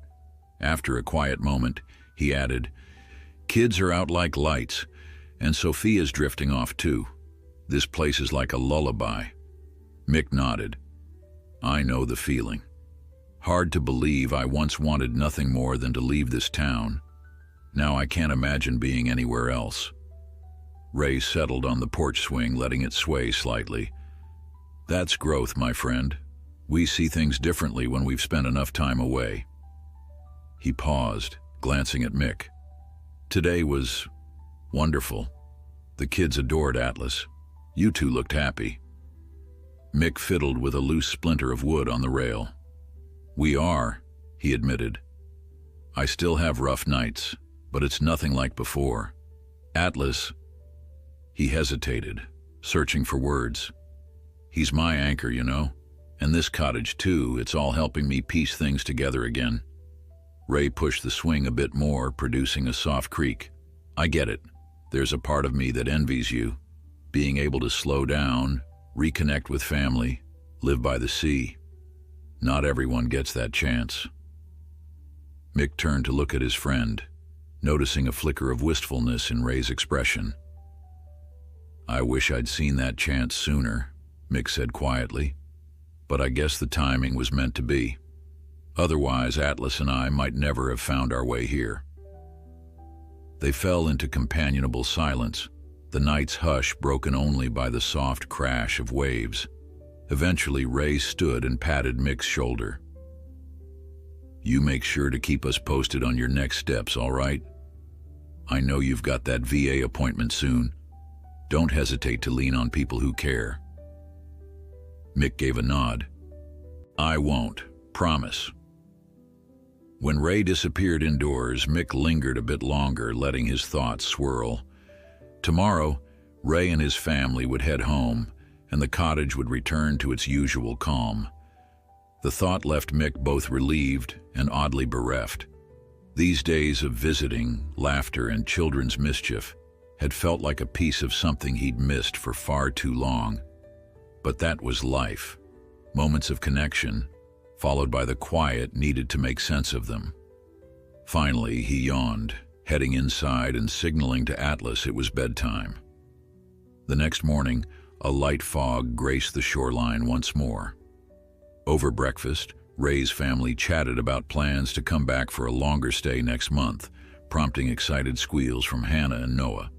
After a quiet moment, he added, "Kids are out like lights, and Sophia's drifting off too. This place is like a lullaby." Mick nodded. "I know the feeling. Hard to believe I once wanted nothing more than to leave this town. Now I can't imagine being anywhere else." Ray settled on the porch swing, letting it sway slightly. "That's growth, my friend. We see things differently when we've spent enough time away." He paused, glancing at Mick. "Today was wonderful. The kids adored Atlas. You two looked happy." Mick fiddled with a loose splinter of wood on the rail. "We are," he admitted. "I still have rough nights, but it's nothing like before. Atlas..." He hesitated, searching for words. "He's my anchor, you know. And this cottage too, it's all helping me piece things together again." Ray pushed the swing a bit more, producing a soft creak. "I get it. There's a part of me that envies you. Being able to slow down, reconnect with family, live by the sea. Not everyone gets that chance." Mick turned to look at his friend, noticing a flicker of wistfulness in Ray's expression. "I wish I'd seen that chance sooner," Mick said quietly. "But I guess the timing was meant to be. Otherwise, Atlas and I might never have found our way here." They fell into companionable silence, the night's hush broken only by the soft crash of waves. Eventually, Ray stood and patted Mick's shoulder. "You make sure to keep us posted on your next steps, all right? I know you've got that VA appointment soon. Don't hesitate to lean on people who care." Mick gave a nod. "I won't, promise." When Ray disappeared indoors, Mick lingered a bit longer, letting his thoughts swirl. Tomorrow, Ray and his family would head home, and the cottage would return to its usual calm. The thought left Mick both relieved and oddly bereft. These days of visiting, laughter, and children's mischief had felt like a piece of something he'd missed for far too long. But that was life. Moments of connection, followed by the quiet needed to make sense of them. Finally, he yawned, heading inside and signaling to Atlas it was bedtime. The next morning, a light fog graced the shoreline once more. Over breakfast, Ray's family chatted about plans to come back for a longer stay next month, prompting excited squeals from Hannah and Noah.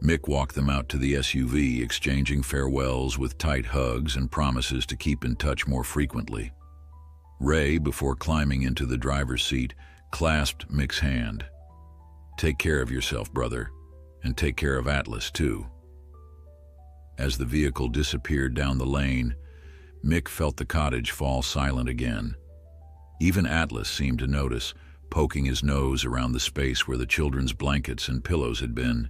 Mick walked them out to the SUV, exchanging farewells with tight hugs and promises to keep in touch more frequently. Ray, before climbing into the driver's seat, clasped Mick's hand. "Take care of yourself, brother, and take care of Atlas, too." As the vehicle disappeared down the lane, Mick felt the cottage fall silent again. Even Atlas seemed to notice, poking his nose around the space where the children's blankets and pillows had been,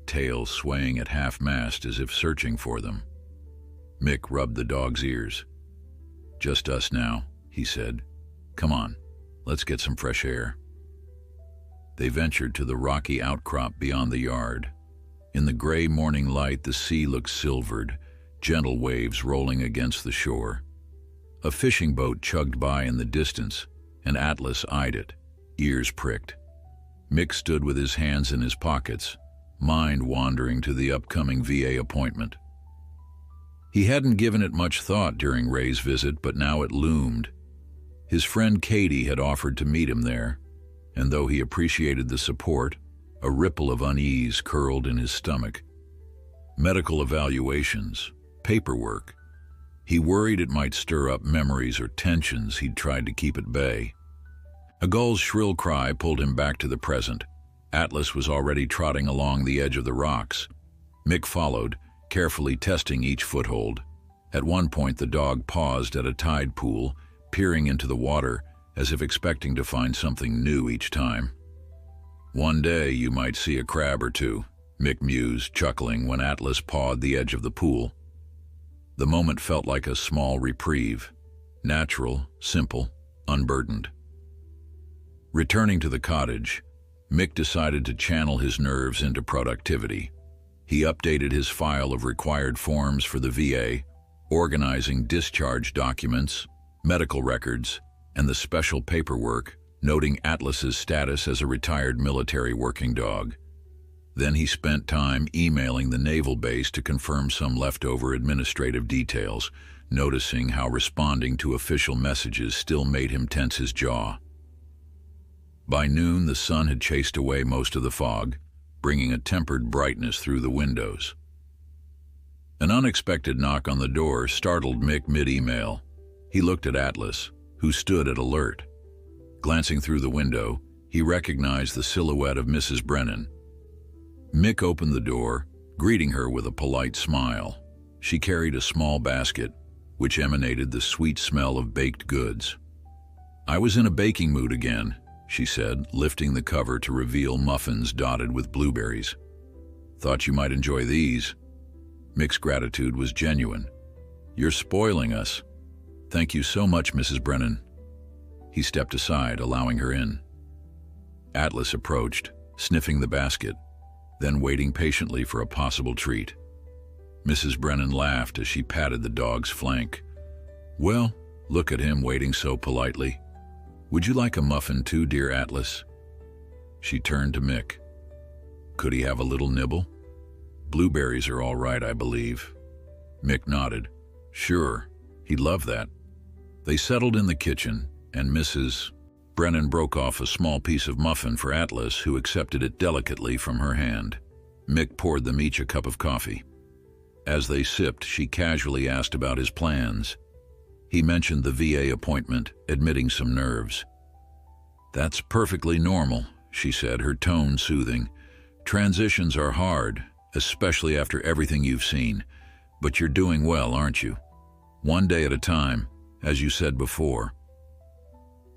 tail swaying at half-mast as if searching for them. Mick rubbed the dog's ears. "Just us now," he said. "Come on, let's get some fresh air." They ventured to the rocky outcrop beyond the yard. In the gray morning light, the sea looked silvered, gentle waves rolling against the shore. A fishing boat chugged by in the distance, and Atlas eyed it, ears pricked. Mick stood with his hands in his pockets, mind wandering to the upcoming VA appointment. He hadn't given it much thought during Ray's visit, but now it loomed. His friend Katie had offered to meet him there, and though he appreciated the support, a ripple of unease curled in his stomach. Medical evaluations, paperwork. He worried it might stir up memories or tensions he'd tried to keep at bay. A gull's shrill cry pulled him back to the present. Atlas was already trotting along the edge of the rocks. Mick followed, carefully testing each foothold. At one point, the dog paused at a tide pool, peering into the water as if expecting to find something new each time. "One day you might see a crab or two," Mick mused, chuckling when Atlas pawed the edge of the pool. The moment felt like a small reprieve, natural, simple, unburdened. Returning to the cottage, Mick decided to channel his nerves into productivity. He updated his file of required forms for the VA, organizing discharge documents, medical records, and the special paperwork, noting Atlas's status as a retired military working dog. Then he spent time emailing the naval base to confirm some leftover administrative details, noticing how responding to official messages still made him tense his jaw. By noon, the sun had chased away most of the fog, bringing a tempered brightness through the windows. An unexpected knock on the door startled Mick mid-email. He looked at Atlas, who stood at alert. Glancing through the window, he recognized the silhouette of Mrs. Brennan. Mick opened the door, greeting her with a polite smile. She carried a small basket, which emanated the sweet smell of baked goods. "I was in a baking mood again," she said, lifting the cover to reveal muffins dotted with blueberries. "Thought you might enjoy these." Mick's gratitude was genuine. "You're spoiling us." "Thank you so much, Mrs. Brennan." He stepped aside, allowing her in. Atlas approached, sniffing the basket, then waiting patiently for a possible treat. Mrs. Brennan laughed as she patted the dog's flank. "Well, look at him waiting so politely. Would you like a muffin too, dear Atlas?" She turned to Mick. "Could he have a little nibble? Blueberries are all right, I believe." Mick nodded. "Sure, he'd love that." They settled in the kitchen, and Mrs. Brennan broke off a small piece of muffin for Atlas, who accepted it delicately from her hand. Mick poured them each a cup of coffee. As they sipped, she casually asked about his plans. He mentioned the VA appointment, admitting some nerves. "That's perfectly normal," she said, her tone soothing. "Transitions are hard, especially after everything you've seen. But you're doing well, aren't you? One day at a time, as you said before."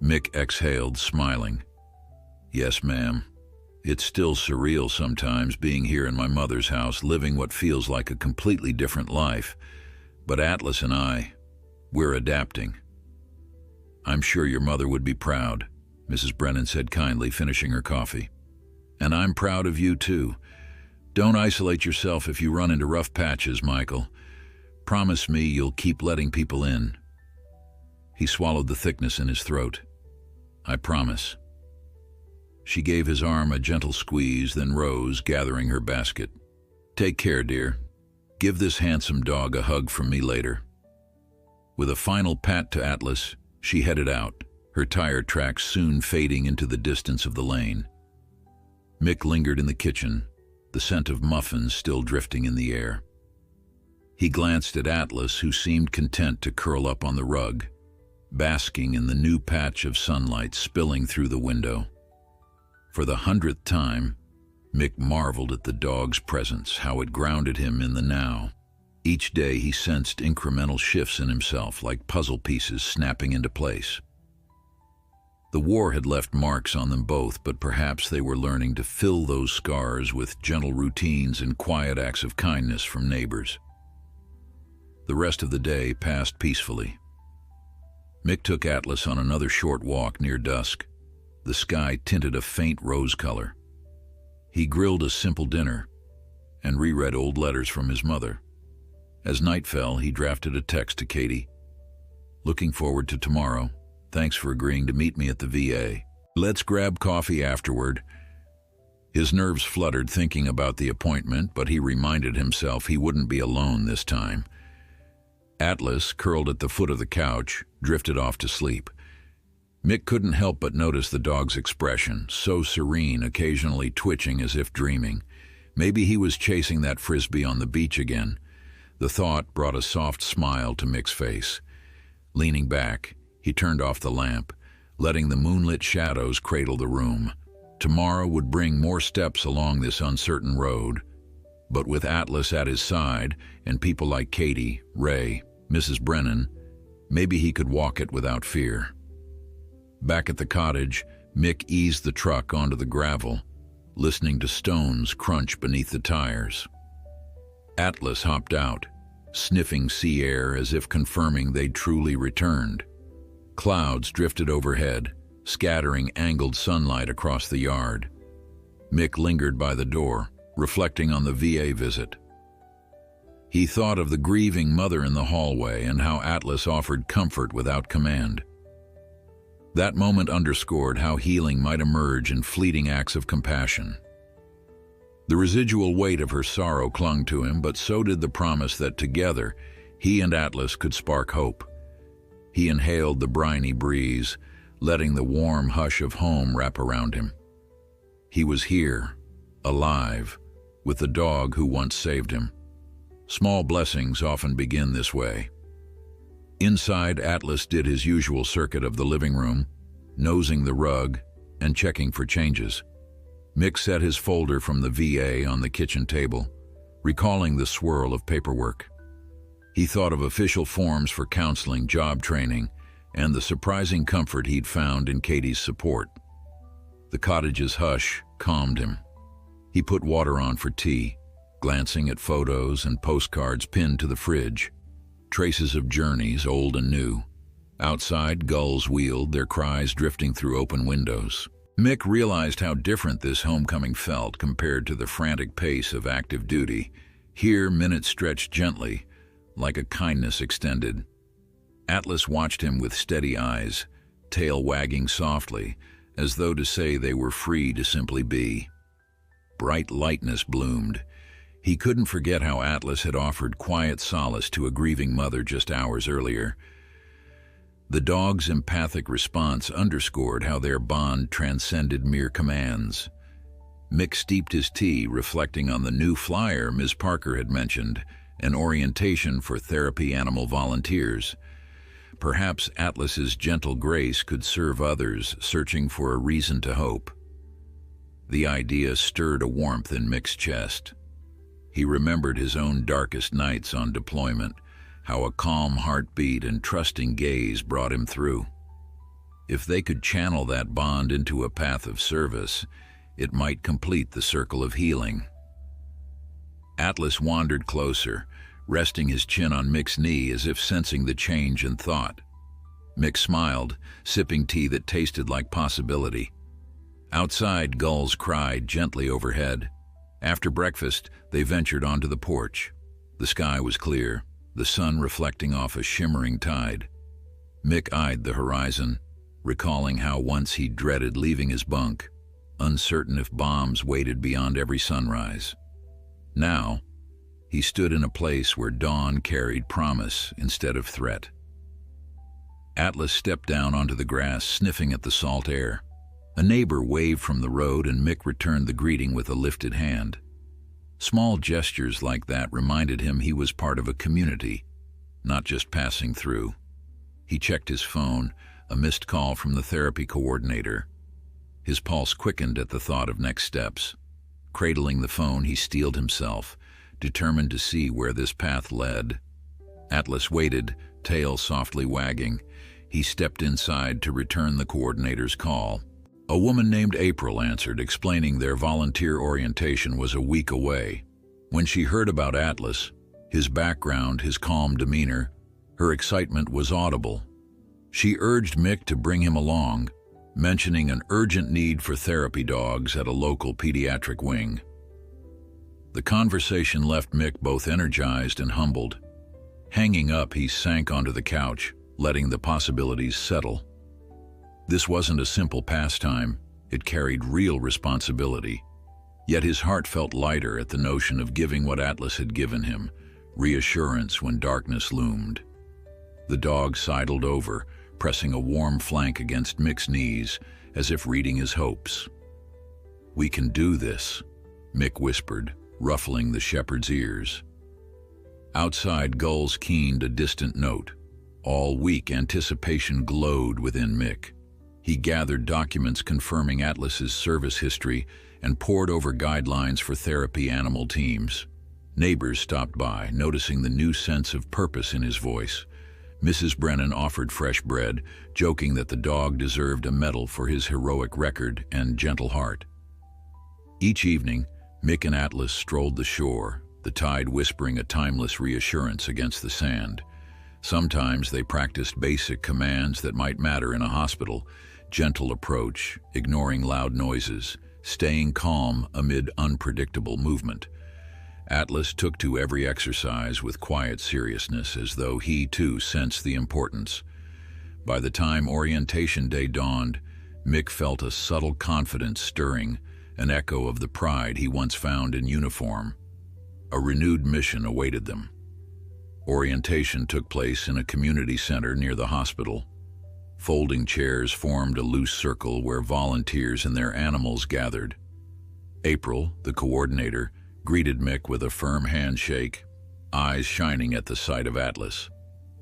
Mick exhaled, smiling. "Yes, ma'am. It's still surreal sometimes being here in my mother's house, living what feels like a completely different life. But Atlas and we're adapting." "I'm sure your mother would be proud," Mrs. Brennan said kindly, finishing her coffee. "And I'm proud of you too. Don't isolate yourself if you run into rough patches, Michael. Promise me you'll keep letting people in." He swallowed the thickness in his throat. "I promise." She gave his arm a gentle squeeze, then rose, gathering her basket. "Take care, dear. Give this handsome dog a hug from me later." With a final pat to Atlas, she headed out, her tire tracks soon fading into the distance of the lane. Mick lingered in the kitchen, the scent of muffins still drifting in the air. He glanced at Atlas, who seemed content to curl up on the rug, basking in the new patch of sunlight spilling through the window. For the 100th time, Mick marveled at the dog's presence, how it grounded him in the now. Each day he sensed incremental shifts in himself, like puzzle pieces snapping into place. The war had left marks on them both, but perhaps they were learning to fill those scars with gentle routines and quiet acts of kindness from neighbors. The rest of the day passed peacefully. Mick took Atlas on another short walk near dusk. The sky tinted a faint rose color. He grilled a simple dinner and reread old letters from his mother. As night fell, he drafted a text to Katie. "Looking forward to tomorrow. Thanks for agreeing to meet me at the VA. Let's grab coffee afterward." His nerves fluttered thinking about the appointment, but he reminded himself he wouldn't be alone this time. Atlas, curled at the foot of the couch, drifted off to sleep. Mick couldn't help but notice the dog's expression, so serene, occasionally twitching as if dreaming. Maybe he was chasing that frisbee on the beach again. The thought brought a soft smile to Mick's face. Leaning back, he turned off the lamp, letting the moonlit shadows cradle the room. Tomorrow would bring more steps along this uncertain road, but with Atlas at his side and people like Katie, Ray, Mrs. Brennan, maybe he could walk it without fear. Back at the cottage, Mick eased the truck onto the gravel, listening to stones crunch beneath the tires. Atlas hopped out, sniffing sea air as if confirming they'd truly returned. Clouds drifted overhead, scattering angled sunlight across the yard. Mick lingered by the door, reflecting on the VA visit. He thought of the grieving mother in the hallway and how Atlas offered comfort without command. That moment underscored how healing might emerge in fleeting acts of compassion. The residual weight of her sorrow clung to him, but so did the promise that together, he and Atlas could spark hope. He inhaled the briny breeze, letting the warm hush of home wrap around him. He was here, alive, with the dog who once saved him. Small blessings often begin this way. Inside, Atlas did his usual circuit of the living room, nosing the rug and checking for changes. Mick set his folder from the VA on the kitchen table, recalling the swirl of paperwork. He thought of official forms for counseling, job training, and the surprising comfort he'd found in Katie's support. The cottage's hush calmed him. He put water on for tea, glancing at photos and postcards pinned to the fridge. Traces of journeys, old and new. Outside, gulls wheeled, their cries drifting through open windows. Mick realized how different this homecoming felt compared to the frantic pace of active duty. Here, minutes stretched gently, like a kindness extended. Atlas watched him with steady eyes, tail wagging softly, as though to say they were free to simply be. Bright lightness bloomed. He couldn't forget how Atlas had offered quiet solace to a grieving mother just hours earlier. The dog's empathic response underscored how their bond transcended mere commands. Mick steeped his tea, reflecting on the new flyer Ms. Parker had mentioned, an orientation for therapy animal volunteers. Perhaps Atlas's gentle grace could serve others searching for a reason to hope. The idea stirred a warmth in Mick's chest. He remembered his own darkest nights on deployment, how a calm heartbeat and trusting gaze brought him through. If they could channel that bond into a path of service, it might complete the circle of healing. Atlas wandered closer, resting his chin on Mick's knee as if sensing the change in thought. Mick smiled, sipping tea that tasted like possibility. Outside, gulls cried gently overhead. After breakfast, they ventured onto the porch. The sky was clear, the sun reflecting off a shimmering tide. Mick eyed the horizon, recalling how once he dreaded leaving his bunk, uncertain if bombs waited beyond every sunrise. Now, he stood in a place where dawn carried promise instead of threat. Atlas stepped down onto the grass, sniffing at the salt air. A neighbor waved from the road, and Mick returned the greeting with a lifted hand. Small gestures like that reminded him he was part of a community, not just passing through. He checked his phone, a missed call from the therapy coordinator. His pulse quickened at the thought of next steps. Cradling the phone, he steeled himself, determined to see where this path led. Atlas waited, tail softly wagging. He stepped inside to return the coordinator's call. A woman named April answered, explaining their volunteer orientation was a week away. When she heard about Atlas, his background, his calm demeanor, her excitement was audible. She urged Mick to bring him along, mentioning an urgent need for therapy dogs at a local pediatric wing. The conversation left Mick both energized and humbled. Hanging up, he sank onto the couch, letting the possibilities settle. This wasn't a simple pastime, it carried real responsibility. Yet his heart felt lighter at the notion of giving what Atlas had given him, reassurance when darkness loomed. The dog sidled over, pressing a warm flank against Mick's knees, as if reading his hopes. "We can do this," Mick whispered, ruffling the shepherd's ears. Outside, gulls keened a distant note. All week, anticipation glowed within Mick. He gathered documents confirming Atlas's service history and pored over guidelines for therapy animal teams. Neighbors stopped by, noticing the new sense of purpose in his voice. Mrs. Brennan offered fresh bread, joking that the dog deserved a medal for his heroic record and gentle heart. Each evening, Mick and Atlas strolled the shore, the tide whispering a timeless reassurance against the sand. Sometimes they practiced basic commands that might matter in a hospital: gentle approach, ignoring loud noises, staying calm amid unpredictable movement. Atlas took to every exercise with quiet seriousness, as though he too sensed the importance. By the time orientation day dawned, Mick felt a subtle confidence stirring, an echo of the pride he once found in uniform. A renewed mission awaited them. Orientation took place in a community center near the hospital. Folding chairs formed a loose circle where volunteers and their animals gathered. April, the coordinator, greeted Mick with a firm handshake, eyes shining at the sight of Atlas.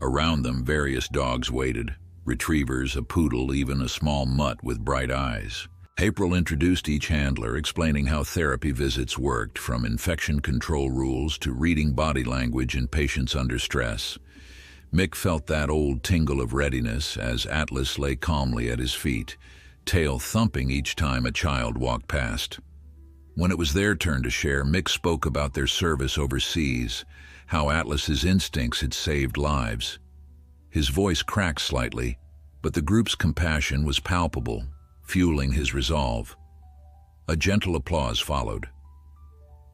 Around them, various dogs waited: retrievers, a poodle, even a small mutt with bright eyes. April introduced each handler, explaining how therapy visits worked, from infection control rules to reading body language in patients under stress. Mick felt that old tingle of readiness as Atlas lay calmly at his feet, tail thumping each time a child walked past. When it was their turn to share, Mick spoke about their service overseas, how Atlas's instincts had saved lives. His voice cracked slightly, but the group's compassion was palpable, fueling his resolve. A gentle applause followed.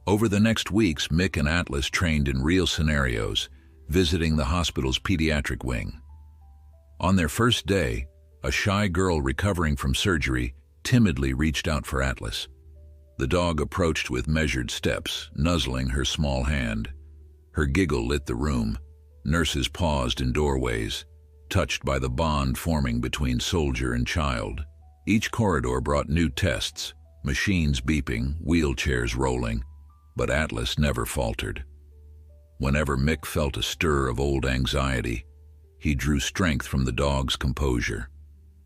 Over the next weeks, Mick and Atlas trained in real scenarios, visiting the hospital's pediatric wing. On their first day, a shy girl recovering from surgery timidly reached out for Atlas. The dog approached with measured steps, nuzzling her small hand. Her giggle lit the room. Nurses paused in doorways, touched by the bond forming between soldier and child. Each corridor brought new tests, machines beeping, wheelchairs rolling, but Atlas never faltered. Whenever Mick felt a stir of old anxiety, he drew strength from the dog's composure.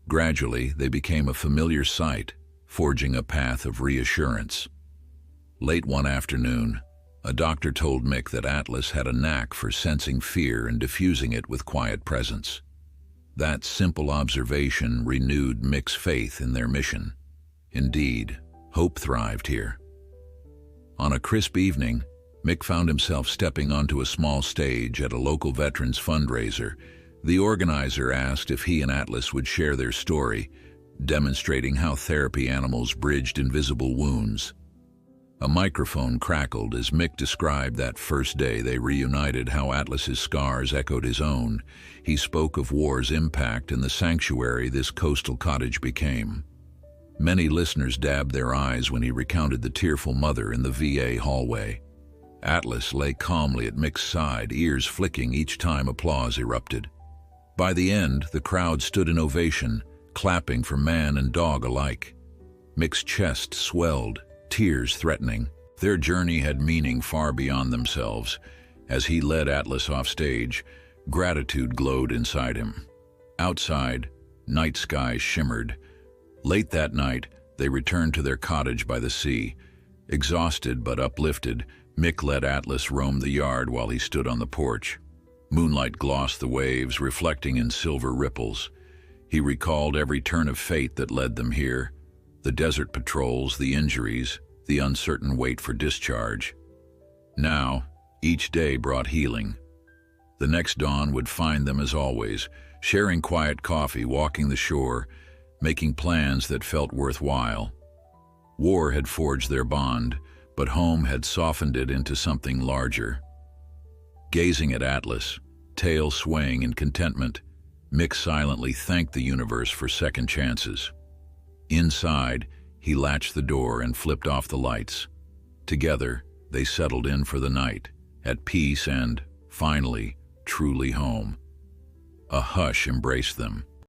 Gradually, they became a familiar sight, forging a path of reassurance. Late one afternoon, a doctor told Mick that Atlas had a knack for sensing fear and diffusing it with quiet presence. That simple observation renewed Mick's faith in their mission. Indeed, hope thrived here. On a crisp evening, Mick found himself stepping onto a small stage at a local veterans fundraiser. The organizer asked if he and Atlas would share their story, demonstrating how therapy animals bridged invisible wounds. A microphone crackled as Mick described that first day they reunited, how Atlas's scars echoed his own. He spoke of war's impact and the sanctuary this coastal cottage became. Many listeners dabbed their eyes when he recounted the tearful mother in the VA hallway. Atlas lay calmly at Mick's side, ears flicking each time applause erupted. By the end, the crowd stood in ovation, clapping for man and dog alike. Mick's chest swelled, tears threatening. Their journey had meaning far beyond themselves. As he led Atlas off stage, gratitude glowed inside him. Outside, night skies shimmered. Late that night, they returned to their cottage by the sea. Exhausted but uplifted, Mick let Atlas roam the yard while he stood on the porch. Moonlight glossed the waves, reflecting in silver ripples. He recalled every turn of fate that led them here: the desert patrols, the injuries, the uncertain wait for discharge. Now, each day brought healing. The next dawn would find them as always, sharing quiet coffee, walking the shore, making plans that felt worthwhile. War had forged their bond, but home had softened it into something larger. Gazing at Atlas, tail swaying in contentment, Mick silently thanked the universe for second chances. Inside, he latched the door and flipped off the lights. Together, they settled in for the night, at peace and, finally, truly home. A hush embraced them.